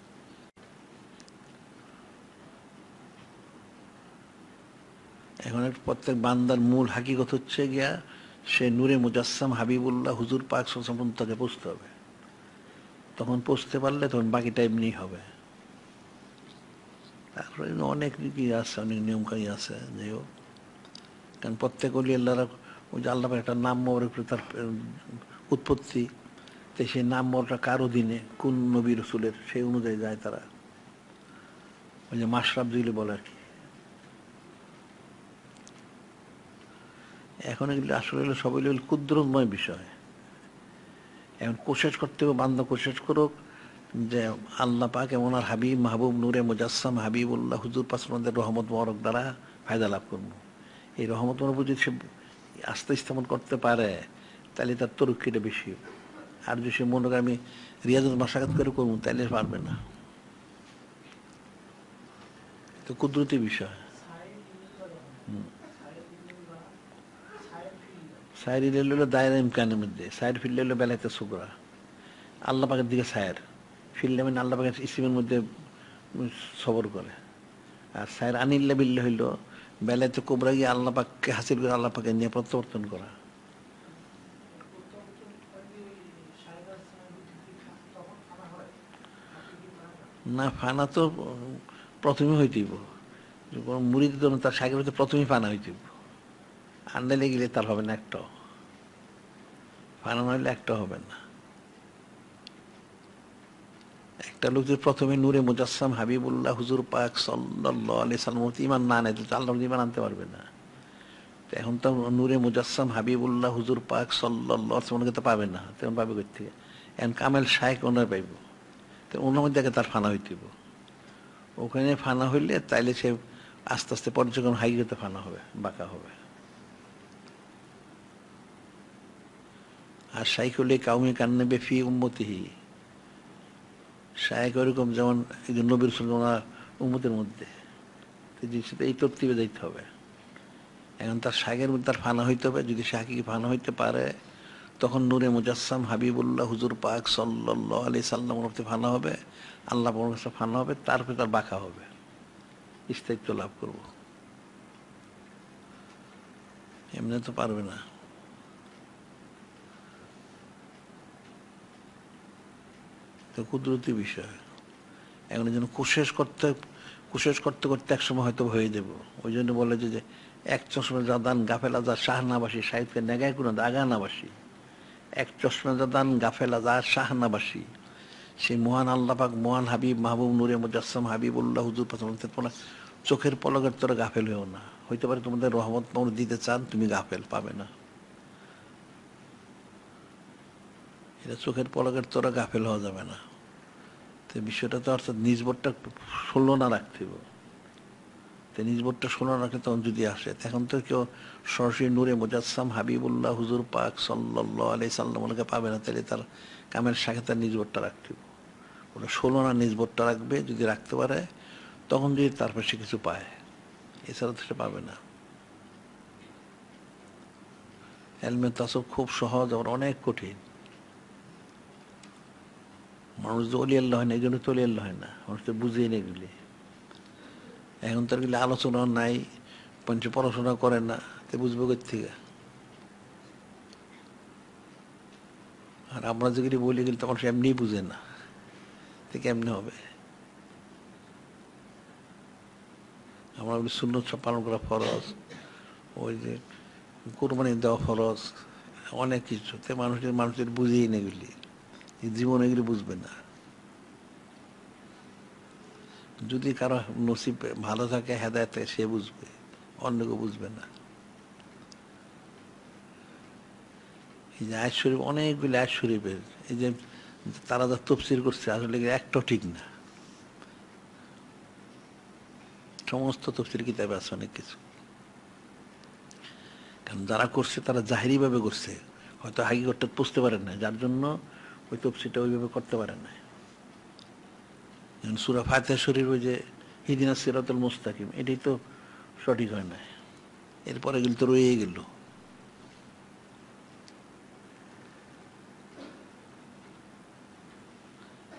এখন প্রত্যেক বান্দার মূল হাকিকত হচ্ছে গিয়া সে নূরে মুজাসসাম হাবিবুল্লাহ হুজুর পাক সাল্লাল্লাহু তাকে পৌঁছতে হবে। তখন পৌঁছতে পারলে তখন বাকিটা এমনি হবে। তারপরে অনেক কি আছে, অনেক নিয়মকারী আছে, যাই হোক। কারণ প্রত্যেক অলি আল্লাহরা ওই যে আল্লাহ একটা নাম মওয়ার উপরে তার উৎপত্তি, তো সেই নাম মওয়াটা কার অধীনে, কোন নবী রসুলের, সেই অনুযায়ী যায় তারা। ওই যে মাশরাফ যেগুলি বলে আর কি। এখন এগুলি আসলে সবই ক্ষুদ্রময় বিষয়। এখন কোশিশ করতে হবে, বান্দা কোশিশ করুক যে আল্লাহ পাক এমন আর হাবিব মাহবুব নূরে মুজাসসাম হাবিবুল্লাহ হুজুর পাসমানদের রহমত মোবারক দ্বারা ফায়দা লাভ করবো। এই রহমত মোবারক যদি সে আস্তে স্থাপন করতে পারে, তাহলে তার তরুক্ষিটা বেশি। আর যদি সে মনে করে আমি রিয়াজুল মাসাকাত করে করবো, তাহলে পারবে না। তো কুদরতি বিষয়। সায়ের ইলে হলো দায়রা ইমকানের মধ্যে, সায়ের ফিরলে হলো বেলাইতে সুগরা, আল্লাহ পাকের দিকে সায়ের ফিরলে মানে আল্লাহ পাকের ইসিমের মধ্যে সবর করে। আর সায়ের আনিল্লা বিল্লে হইল বেলাইতে কোবরা গিয়ে আল্লাহ পাককে হাসিল করে আল্লাহ পাকে নিয়ে প্রত্যাবর্তন করা। না, ফানা তো প্রথমে হইতেইব। মুড়িদ তার সাইকেল হইতে প্রথমেই ফানা হইতেইব। আন্দালে গেলে তার হবে না একটাও, ফানা নইলে একটাও হবে না। একটা লোক যদি প্রথমে নূরে মুজাসসাম হাবিবুল্লাহ হুজুর পাক সাল্লাল্লাহু আলাইহি সাল্লাম ইমান না নেয়, তো আল্লাহ ইমান আনতে পারবে না। এখন তো নূরে মুজাসসাম হাবিবুল্লাহ হুজুর পাক সাল্লাল্লাহু আলাইহি সাল্লামকে তো পাবে না, তখন পাবে কোথা থেকে? এখন কামেল শায়েখ ওনার পাইব, তো ওনার মধ্যে তার ফানা হইতেইব। ওখানে ফানা হইলে তাইলে সে আস্তে আস্তে পর্যক্রম হাইগেতে ফানা হবে, বাঁকা হবে। আর শাইখ হলে কাউমি কান্নে বেফি উম্মতিহি, শায়েখ ওরকম যেমন একজন নবীর ওনার উম্মতের মধ্যে, এই তরতিবে যাইতে হবে। এখন তার শায়েখের মধ্যে তার ফানা হইতে হবে। যদি শাহ কি ফানা হইতে পারে, তখন নূরে মুজাসসাম হাবিবুল্লাহ হুজুর পাক সাল্লাল্লাহু আলাইহি সাল্লাম মধ্যে ফানা হবে, আল্লাহ পাকের কাছে ফানা হবে, তারপরে তার বাঁকা হবে, স্থায়িত্ব লাভ করব। এমনি তো পারবে না। তো কুদরতি বিষয়। এখন এই জন্য কোশিশ করতে করতে একসময় হয়তো হয়ে যাব। ওই জন্য বলে যে এক চশমা জাদান গাফেল আজাদ শাহনাবাসী, সাহিত্যকে নেগায় কোনো আগানাবাসী। এক চশমা জাদান গাফেল আজাদ শাহনাবাসী, সেই মহান আল্লাহ পাক, মহান হাবিব মাহবুব নূরে মুজাসসাম হাবিবুল্লাহ হুজুর পাক চোখের পলকের তোরা গাফেল হয়েও না। হইতে পারে তোমাদের রহমত মামুন দিতে চান, তুমি গাফেল পাবে না। এটা চোখের পলকের তোরা গাফেল হওয়া যাবে না। তো বিষয়টা তো অর্থাৎ নিজবোধটা ষোলনা রাখতে হবে। তো নিজবোধটা ষোলনা রাখলে তখন যদি আসে, এখন তো কেউ সরাসরি নূরে মুজাসসাম হাবিবুল্লাহ হুজুর পাক সাল্লাল্লাহু আলাইহি সাল্লামকে পাবে না। তাহলে তার কামের শাখে তার নিজবোধটা রাখতে হবে। ওটা 16 না নিজবোধটা রাখবে, যদি রাখতে পারে তখন যদি তারপর সে কিছু পায়, এছাড়া তো সে পাবে না। এলমে তাসব খুব সহজ, আবার অনেক কঠিন। মানুষ যে অলি আল্লাহ হয় না, এই জন্য তো অলি আল্লাহ হয় না, মানুষ তো বুঝিয়ে নেই এগুলি। এখন তার গেলে আলোচনা নাই, পড়াশোনা করে না, তো বুঝবো কোথা থেকে? আর আমরা যেগুলি বলি গেলে তখন সে এমনিই বুঝে না, তো কেমনি হবে? আমরা বলি সুন্নত সব পালন করা ফরজ, ওই যে কোরবানি দেওয়া ফরজ, অনেক কিছু। তো মানুষের বুঝেই না এগুলি, জীবন এগুলি বুঝবে না। যদি কারো নসিব ভালো থাকে, হেদায়েত থাকে, সে বুঝবে, অন্য কেউ বুঝবে না। এই যে আয়াত শরীফ, অনেকগুলি আয়াত শরীফের এই যে তারা যা তফসির করছে আসলে একটাও ঠিক না। সমস্ত তফসির কিতাবে আছে অনেক কিছু, কারণ যারা করছে তারা জাহেরিভাবে করছে, হয়তো হাকিকতটা বুঝতে পারেন না, যার জন্য ওই তফসিরটা ওইভাবে করতে পারেন না। সূরা ফাতিহা শরীফ ওই যে ইহদিনাস সিরাতাল মুস্তাকিম, এটাই তো সঠিক হয় না, এরপরে এগুলো তো রয়েই গেল।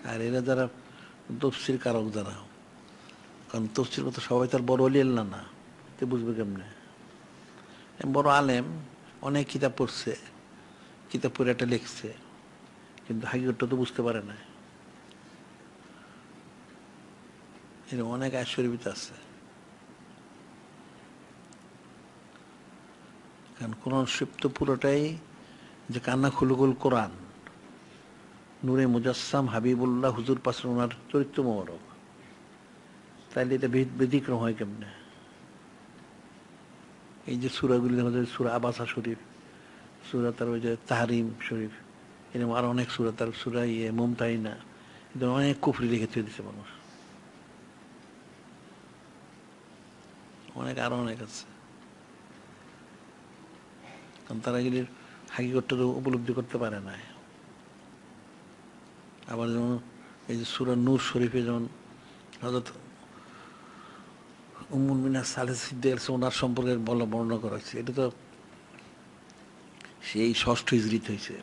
আর এরা যারা তফসির কারক যারা, কারণ তফসির কথা সবাই তার বড় অলি আল্লাহ না, তে বুঝবে কেমনে? বড় আলেম, অনেক কিতাব পড়ছে, কিতাব পড়ে একটা লিখছে, কিন্তু হাকিকতটা তো বুঝতে পারে না। এরকম অনেক আয়াত শরীফ আছে। কারণ কোরআন শরীফ তো পুরোটাই যে কান্না খুলুকুল কোরআন, নূরে মুজাসসাম হাবিবুল্লাহ হুজুর পাশে ওনার চরিত্র মোবারক, তাইলে এটা ব্যতিক্রম হয় কেমনে? এই যে সূরাগুলি দেখা যায়, সূরা আবাসা শরীফ, সূরা তার ওই যে তাহরিম শরীফ, এরকম আরো অনেক সূরা, তার সূরা মুমতাহিনা, এদের অনেক কুফরি লিখে থুয়ে দিছে মানুষ, অনেক আরো অনেক আছে। কারণ তারা এগুলির হাকিকতটা উপলব্ধি করতে পারে না। আবার যেমন এই যে সূরা নূর শরীফে যেমন হযরত উম্মুল মিনাস সালেহ সিদ্দিক ওনার সম্পর্কে বর্ণনা করা হয়েছে, এটা তো সেই ষষ্ঠ হিজরিতে হয়েছে।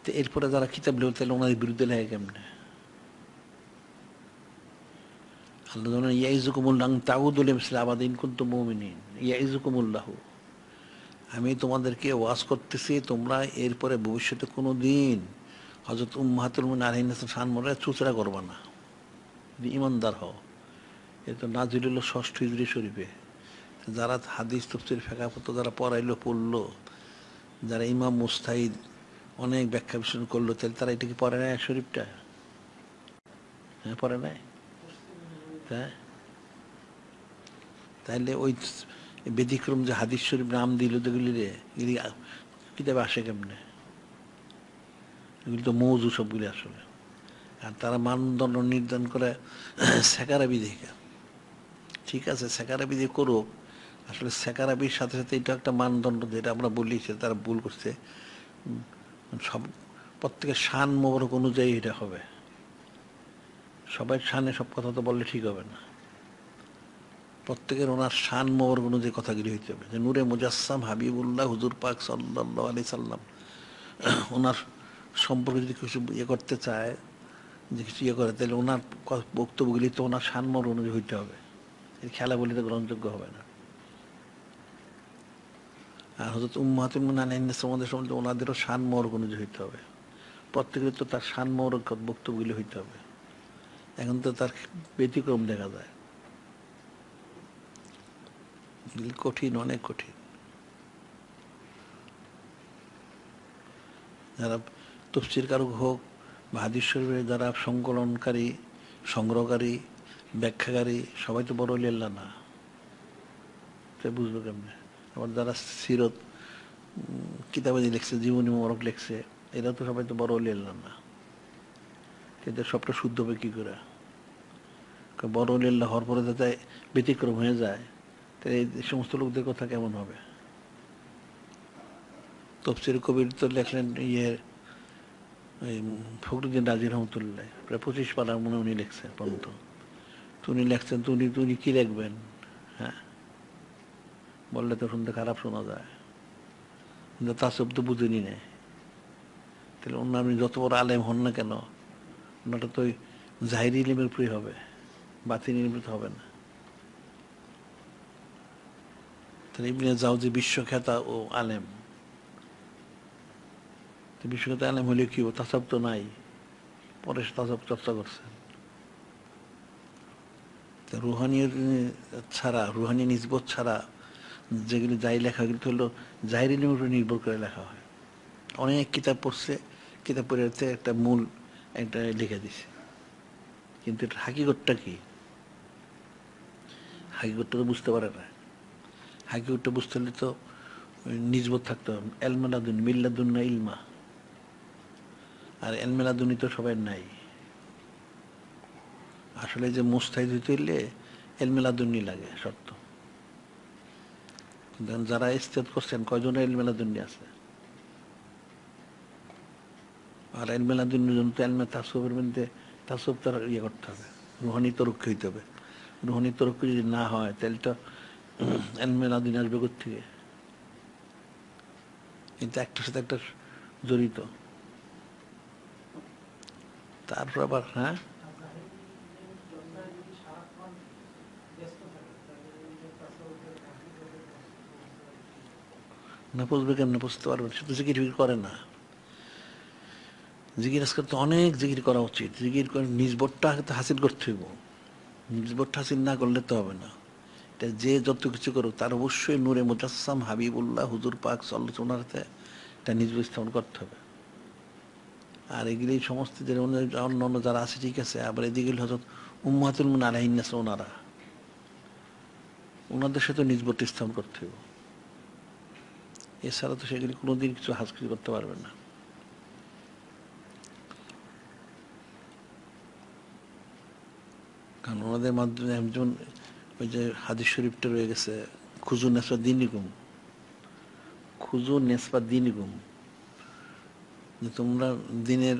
তো এরপরে যারা কিতাব লিখে তাহলে ওনাদের বিরুদ্ধে লেগে কেমনে? আল্লাহ যেমন ইয়াইজুকুমুল্লাহ তাউদুল মিসলে আবাদিন কুনতুম মুমিনিন, ইয়াইজুকুমুল্লাহ, আমি তোমাদেরকে ওয়াজ করতেছি, তোমরা এরপরে ভবিষ্যতে কোনো দিন হযরত উম্মাহাতুল মুমিনিন আলাইহিস সালাম শান মরে চুচরা করবা না, যদি ইমানদার হও। এটা তো নাজিল হলো ষষ্ঠ হিজরি শরীফে। যারা হাদিস তাফসীর ফিকহ যারা পড়াইলো পড়লো, যারা ইমাম মুস্তাহিদ অনেক ব্যাখ্যা বিশ্লেষণ করলো, তাহলে তারা এটা কি পড়ে নাই শরীফটা? হ্যাঁ, পড়ে নাই। তাইলে ওই ব্যতিক্রম যে হাদিস শরীফ নাম দিল যেগুলি রে, এগুলি কিতাবে আসে কেমনে? এগুলি তো মৌজু সবগুলি আসলে। আর তারা মানদণ্ড নির্ধারণ করে সেকারাবি দেখে, ঠিক আছে সেকারাবি দিয়ে করুক, আসলে সেকারাবির সাথে সাথে এটা একটা মানদণ্ড যেটা আমরা বলি, সেটা তারা ভুল করছে। সব প্রত্যেকের শান মোবারক অনুযায়ী এটা হবে, সবাই শানে সব কথা তো বললে ঠিক হবে না। প্রত্যেকের ওনার শান মোবারক অনুযায়ী কথাগুলি হইতে হবে। যে নূরে মুজাসসাম হাবিবুল্লাহ হুজুর পাক সাল্লাল্লাহু আলাইহি সাল্লাম, ওনার সম্পর্কে যদি কিছু ইয়ে করতে চায়, যে কিছু ইয়ে করে, তাহলে ওনার বক্তব্যগুলি তো ওনার শান মোবারক অনুযায়ী হইতে হবে, এর খেলা বলি তো গ্রহণযোগ্য হবে না। আর হযরত উম্মাহাতুল মুমিনিন আলাইহিস সালামের সম্বন্ধে ওনাদেরও শান মোবারক অনুযায়ী হইতে হবে, প্রত্যেকের তো তার শান মোবারক বক্তব্যগুলি হইতে হবে। এখন তো তার ব্যতিক্রম দেখা যায়, কঠিন, অনেক কঠিন। যারা তফসির কারক হোক বা হাদিস শরীফের যারা সংকলনকারী, সংগ্রহকারী, ব্যাখ্যাকারী, সবাই তো বড় আল্লাহ না, সে বুঝবে কেমনে? আবার যারা সিরত কিতাবাদি লিখছে, জীবনী মোবারক লিখছে, এরা তো সবাই তো বড় আল্লাহ না, এদের সবটা শুদ্ধ হবে কি করে? বড় আল্লাহ হওয়ার পরে যাতে ব্যতিক্রম হয়ে যায়, তাহলে এই সমস্ত লোকদের কথা কেমন হবে? তফসির কবির তো লেখলেন ফখরুদ্দিন রাজি রহমতুল্লাহ, প্রায় 25 পারার মনে উনি লিখছেন পর্যন্ত। তো উনি লেখছেন, তো উনি কি লিখবেন? হ্যাঁ, বললে তো শুনতে খারাপ শোনা যায়, কিন্তু তাসব তো বুঝেনি নেই। তাহলে আপনি যত বড় আলেম হন না কেন, ওনাটা তো ওই জাহিরি ইলমের উপরই হবে, বাতিনি ইলমে তো হবে না। তাহলে ইবনে জাওজি বিশ্বখ্যাত ও আলেম, বিশ্বখ্যাত আলেম হলে কি তাসব তো নাই, পরে তাসব চর্চা করছেন। রুহানি ছাড়া, রুহানি নিসবত ছাড়া যেগুলি যাই লেখা, কিন্তু হলো জাহিরি ইলমের উপর নির্ভর করে লেখা হয়। অনেক কিতাব পড়ছে, কিতাব পড়ে একটা মূল একটা লিখে দিছে, কিন্তু এটা হাকিকতটা কি? হাকিকতটা তো বুঝতে পারে না। হাকিকতটা বুঝতে হলে তো নিজবত থাকতে হবে। এলমেলাদুন মিল্লাদুন্না ইলমা, আর এলমেলাদুনি তো সবাই নাই। আসলে যে মুস্তাহিদ হইতে হইলে এলমেলাদুন্নি লাগে শর্ত। যারা ইস্তেদ করছেন কয়জন এলমেলাদুন্নি আছে? আর এলমেলাদুন্নির জন্য তো এলমে তাসুবের মধ্যে তাসুব তার ইয়ে করতে হবে, রুহানি তরক্কি হইতে হবে। রুহানি তরক্কি যদি না হয় তাহলে তো এলমেলাদুন্নি আসবে কোত্থেকে? কিন্তু একটার সাথে একটা জড়িত। তারপর আবার হ্যাঁ, না বুঝবে কেমন বুঝতে পারবে? সে তো জিকির ফিকির করে না। জিকির আজকাল তো অনেক জিকির করা উচিত। জিকির করে নিজবরটা হাসিল করতে হইব। নিজবরটা হাসিল না করলে তো হবে না। এটা যে যত কিছু করুক তার অবশ্যই নূরে মুজাসসাম হাবিবুল্লাহ হুজুর পাক সাল্লাল্লাহু আলাইহি ওয়াসাল্লাম এটা নিজব স্থাপন করতে হবে। আর এগুলি সমস্ত যে অন্য অন্য যারা আছে ঠিক আছে, আবার এদিকে হজরত উম্মাতুল মুমিনিন আলাইহিন্নাস ওনারা, ওনাদের সাথে নিজবরটা স্থাপন করতে হবে। এছাড়া তো সেগুলি কোনোদিন কিছু হাসিল করতে পারবে না। কারণ ওনাদের মাধ্যমে একজন ওই যে হাদিস শরীফটা রয়ে গেছে, খুজু নেসবা দিনিকুম, খুজু নেসবা দিনিকুম, যে তোমরা দিনের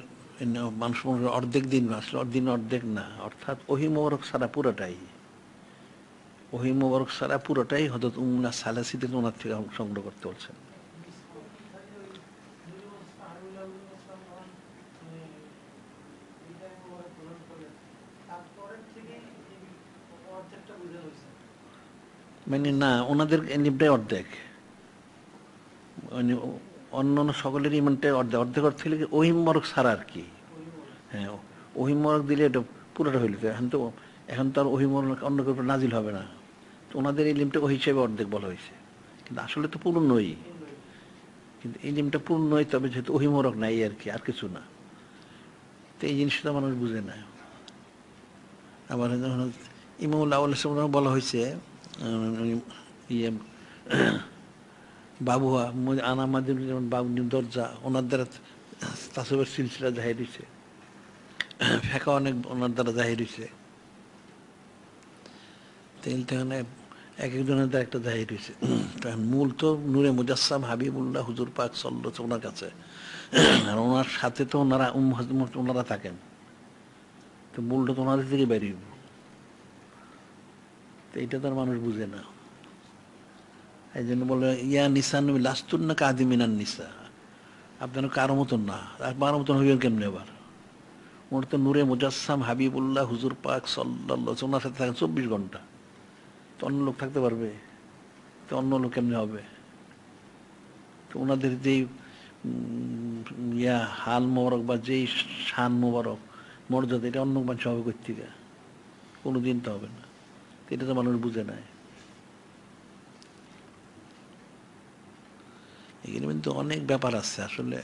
মানুষ অর্ধেক দিন, আসলে দিন অর্ধেক না, অর্থাৎ ওহি মোবারক সারা পুরোটাই, ওহি মোবারক সারা পুরোটাই হযরত উম্মুনা সালাসিদের ওনার থেকে সংগ্রহ করতে বলছেন। মানে না, ওনাদের এলিমটাই অর্ধেক, মানে অন্য অন্য সকলের ইমানটাই অর্ধেক। অর্ধেক অর্থ হলে ওহি মোবারক সারা আর কি। হ্যাঁ, ওহি মোবারক দিলে এটা পুরোটা হইল। এখন তো আর ওহি মোবারক অন্য কেউ নাজিল হবে না। তো ওনাদের ইলিমটা ওই হিসেবে অর্ধেক বলা হয়েছে, কিন্তু আসলে তো পূর্ণই। কিন্তু ইলিমটা পূর্ণই, তবে যেহেতু ওহি মোবারক নাই আর কি, আর কিছু না। তো এই জিনিসটা মানুষ বুঝে না। আবার যখন ইমামুল আউয়াল বলা হয়েছে ইয়ে বাবুয়া আনামাদিন, যেমন বাবু দরজা, ওনার দ্বারা তাসবের সিলসিলা জাহির হয়েছে, ফেঁকা অনেক ওনার দ্বারা জাহির হয়েছে। তখন এক একজনের দ্বারা একটা জাহির হয়েছে। মূল তো নূরে মুজাসসাম হাবিবুল্লাহ হুজুর পাক সাল্লাল্লাহু আলাইহি ওনার কাছে, আর ওনার সাথে তো ওনারা ওনারা থাকেন, তো মূলটা তো ওনাদের থেকে বেরিয়ে। তো এইটা তো আর মানুষ বুঝে না। এই জন্য বলে ইয়া নিসান লাস্তুন না কাদিমিনান নিসা, আপনার কারো মতন না। কারো মতন হইবেন কেমনি? আবার ওনার তো নূরে মুজাসসাম হাবিবুল্লাহ হুজুর পাক সাল্লাল্লাহু আলাইহি ওনার সাথে থাকেন 24 ঘন্টা। তো অন্য লোক থাকতে পারবে? তো অন্য লোক কেমনি হবে? তো ওনাদের যেই হাল মোবারক বা যেই শান মোবারক মর্যাদা, এটা অন্য মানুষ হবে কোথেকে? কোনোদিন তো হবে না। এটা তো মানুষ বুঝে নাই। এখানে কিন্তু অনেক ব্যাপার আছে আসলে।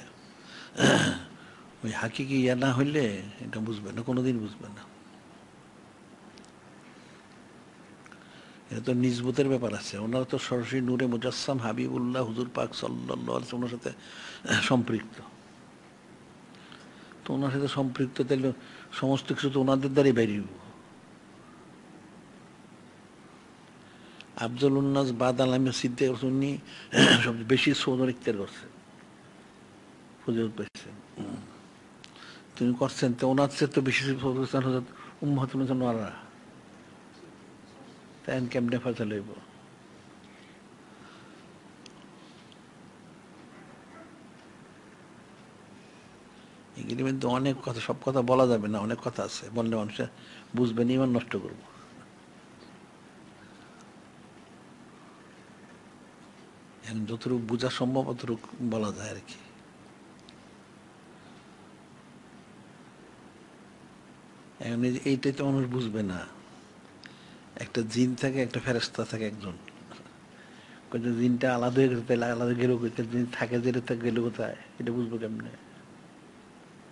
ওই হাকিকি ইয়া না হইলে এটা বুঝবে না, কোনোদিন বুঝবে না। এটা তো নিজবতের ব্যাপার আছে। ওনারা তো সরাসরি নূরে মুজাসসাম হাবিবুল্লাহ হুজুর পাক সাল্লাল্লাহু আলাইহি ওনার সাথে সম্পৃক্ত। তো ওনার সাথে সম্পৃক্ত, তাহলে সমস্ত কিছু তো ওনাদের দ্বারাই বেরিয়ে। আফজল উন্নাস বাদ আলমী সিদ্দিক উনি সবচেয়ে বেশি সৌদর ইখতিয়ার করছেন, ফজিলত পেয়েছেন। তিনি করছেন, তো ওনার চেয়ে তো বেশি ফজিলত হযরত উম্মাতুল ওয়ারা। তাই কেমনে ফয়সালা হইব? এগুলি কিন্তু অনেক কথা, সব কথা বলা যাবে না, অনেক কথা আছে, বললে মানুষে বুঝবে না, ইমান নষ্ট করবো। এখন যতটুকু বোঝা সম্ভব অতটুকু বলা যায় আর কি। এখন এইটাই তো মানুষ বুঝবে না। একটা জিন থাকে, একটা ফেরেশতা থাকে একজন। জিনটা আলাদা হয়ে গেছে, তাহলে আলাদা গেল কোথায়? জিন থাকে যেটা গেল কোথায়? এটা বুঝবো কেমনে?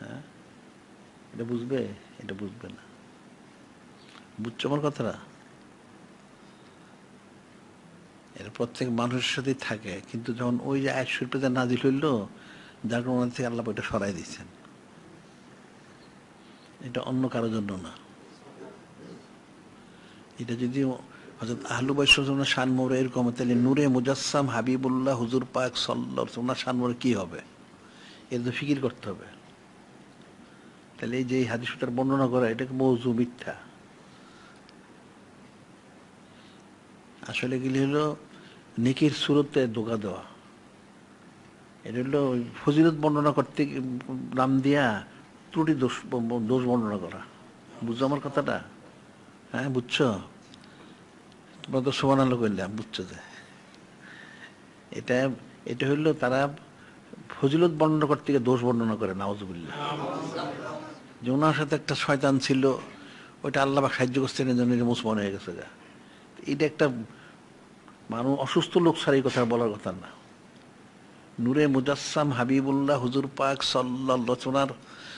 হ্যাঁ, এটা বুঝবে? এটা বুঝবে না। বুঝছো আমার কথাটা? এর প্রত্যেক মানুষের সাথেই থাকে, কিন্তু যখন ওই যে আয়াত শরীফটা নাজিল হইল, যার কারণে থেকে আল্লাহ ওইটা সরাই দিচ্ছেন। এটা অন্য কারোর জন্য না। এটা যদি হযরত আহলু বাইতের জন্য শানমোহর এরকম, তাহলে নূরে মুজাসসাম হাবিবুল্লাহ হুজুর পাক সাল্লাল্লাহু আলাইহি ওয়াসাল্লাম শানমোহর কি হবে, এর তো ফিকির করতে হবে। তাহলে এই যে হাদিসটার বর্ণনা করা, এটাকে মওযু, মিথ্যা। আসলে গেলে হলো নেকির সুরতে ধোঁকা দেওয়া। এটা হলো ফজিলত বর্ণনা করতে নাম দিয়া ত্রুটি দোষ বর্ণনা করা। বুঝছো আমার কথাটা? হ্যাঁ, বুঝছো? তোমরা তো সুবহানাল্লাহ কইলাম, বুঝছো? যে এটা এটা হইলো তারা ফজিলত বর্ণনা করতে গিয়ে দোষ বর্ণনা করে, নাউজুবিল্লাহ। যে ওনার সাথে একটা শয়তান ছিল, ওইটা আল্লাহ বা সাহায্য করছেন, এই জন্য মুসলমান হয়ে গেছে। যা এটা একটা মানুষ, অসুস্থ লোক ছাড়া এই কথা বলার কথা না। নূরে মুজাসসাম হাবিবুল্লাহ হুজুর পাক সাল্লাল্লাহু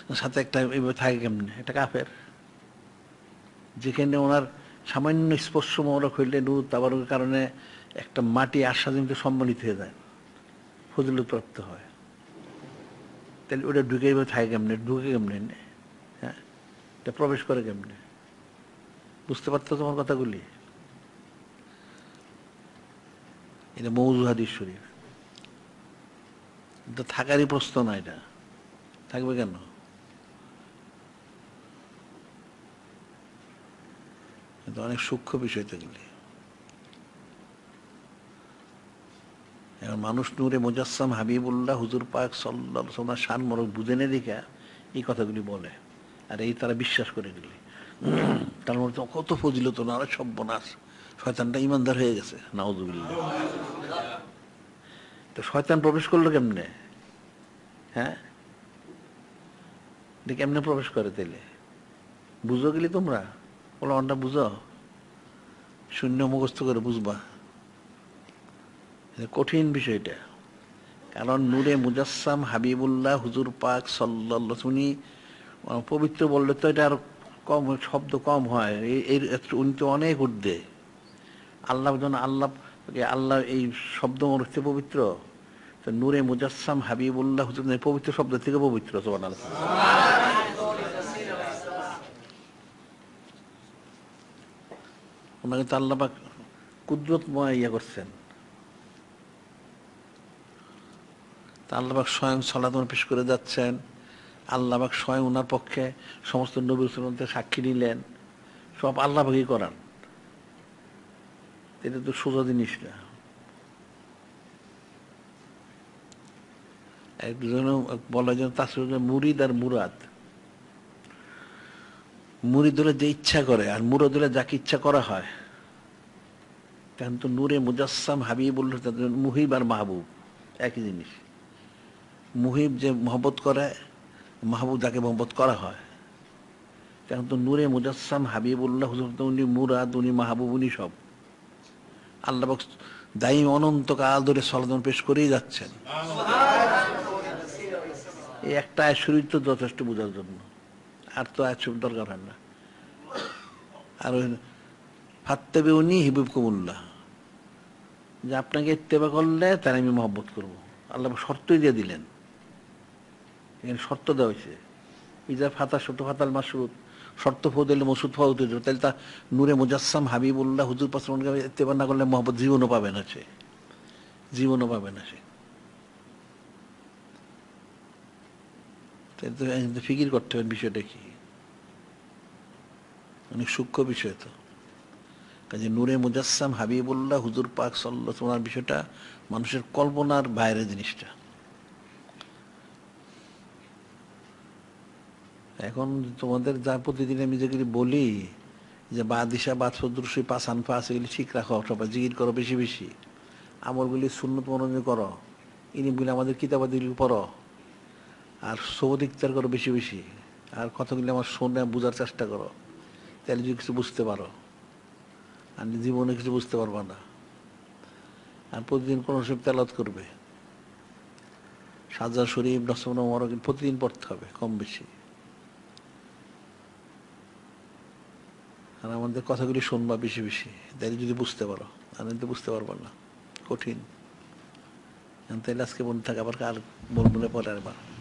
ওনার সাথে একটা এইভাবে থাকে কেমনে? এটা কাফের। যেখানে ওনার সামান্য স্পর্শ মোবারক হইলে নূর তাবারকের কারণে একটা মাটি আস্বাদিত সম্মানিত হয়ে যায়, ফজিলত প্রাপ্ত হয়। তাহলে ওটা ঢুকে এইভাবে থাকে কেমনে? ঢুকে কেমনে? হ্যাঁ, এটা প্রবেশ করে কেমনে? বুঝতে পারতো তোমার কথাগুলি? এটা মওযু হাদিস শরীফ, এটা থাকারই প্রশ্ন না। এটা থাকবে কেন? এটা অনেক সূক্ষ্ম বিষয় তো এগুলি। এখন মানুষ নূরে মুজাসসাম হাবিবুল্লাহ হুজুর পাক সাল্লাল্লাহু আলাইহি ওয়াসাল্লাম শান মরক বুঝে নে দেখা এই কথাগুলি বলে, আর এই তারা বিশ্বাস করে গেলি। তার মধ্যে কত ফজিলত না, আরে সর্বনাশ, শয়তানটা ইমানদার হয়ে গেছে, নাউজুবিল্লাহ। তো শয়তান প্রবেশ করলো কেমনে? হ্যাঁ, এটা কেমনে প্রবেশ করে? তাইলে বুঝো গেলি তোমরা, বলো অনটা বুঝো, শূন্য মুখস্থ করে বুঝবা। কঠিন বিষয়টা। কারণ নূরে মুজাসসাম হাবিবুল্লাহ হুজুর পাক সাল্লাল্লাহু, উনি পবিত্র বললে তো এটা আর কম, শব্দ কম হয়। উনি তো অনেক ঊর্ধ্বে। আল্লাহ যেন আল্লাহ, আল্লাহ এই শব্দ অর্থে পবিত্র। তো নূরে মুজাসসাম হাবিবুল্লাহ হুজুর পবিত্র শব্দ থেকে পবিত্র। সুবহানাল্লাহ। ওনাকে তো আল্লাহ পাক কুদরতময় ইয়ে করছেন। তা আল্লাহ পাক স্বয়ং সালাত পেশ করে যাচ্ছেন। আল্লাহ পাক স্বয়ং ওনার পক্ষে সমস্ত নবী রাসূলদের সাক্ষী নিলেন। সব আল্লাহ পাকই করান। এটা তো সোজা জিনিস না। একজন বলা যায় তার মুরিদ আর মুরাদ। মুরিদ হলে যে ইচ্ছা করে, আর মুরাদ হলে যাকে ইচ্ছা করা হয়। তখন তো নূরে মুজাসসাম হাবিবুল্লাহ, মুহিব আর মাহবুব একই জিনিস। মুহিব যে মহব্বত করে, মাহবুব যাকে মহব্বত করা হয়। তখন তো নূরে মুজাসসাম হাবিবুল্লাহ হুজুর, উনি মুরাদ, উনি মাহবুব, উনি সব। আল্লাহ পাক দায়ী অনন্তকাল ধরে সালাত পেশ করেই যাচ্ছেন। এই একটা আয়াত শরীফ তো যথেষ্ট বোঝার জন্য, আর তো আয়াত শরীফ দরকার হয় না। আর ফাত্তাবিউনি হিবুবকুমুল্লাহ, যে আপনাকে ইত্তেবা করলে তার আমি মহব্বত করব। আল্লাহ শর্তই দিয়ে দিলেন, এখানে শর্ত দেওয়া হয়েছে। ইজা ফাতা শত ফাতাল মাসুদ, শর্ত ফৌ দিলে মসুদ ফাউ দিল। তাহলে তা নূরে মুজাসসাম হাবিবুল্লাহ হুজুর পাসকে ইত্তেবা না করলে মহব্বত জীবনও পাবে না, সে জীবনও পাবে না। সে তো ফিকির করতে হবে বিষয়টা কি, অনেক সূক্ষ্ম বিষয় তো। কাজে নূরে মুজাসসাম হাবিবুল্লাহ হুজুর পাক সাল্লাল্লাহু আলাইহি ওয়াসাল্লাম বিষয়টা মানুষের কল্পনার বাইরে জিনিসটা। এখন তোমাদের যা প্রতিদিন আমি যেগুলি বলি, যে বাদিশা বাদ সদৃশী পাশান ফাঁস, এগুলি ঠিক রাখো, সবাই জিকির করো বেশি বেশি, আমলগুলি সুন্নত মনোযোগ করো, ইনিগুলি আমাদের কিতাবাদিগুলি পড়ো, আর সবদ ইখতিয়ার করো বেশি বেশি, আর কথাগুলি আমার শোনে বোঝার চেষ্টা করো। তাহলে যদি কিছু বুঝতে পারো, আর জীবনে কিছু বুঝতে পারবা না। আর প্রতিদিন কোন শরীফ তেলাওয়াত করবে, সাজা শরীফ, নসমান মরক প্রতিদিন পড়তে হবে কম বেশি। আর আমাদের কথাগুলি শুনবা বেশি বেশি, তাহলে যদি বুঝতে পারো, আর তো বুঝতে পারবা না। কঠিন। তাহলে আজকে বন্ধু থাকে, আবার কার বলবো পরে আবার।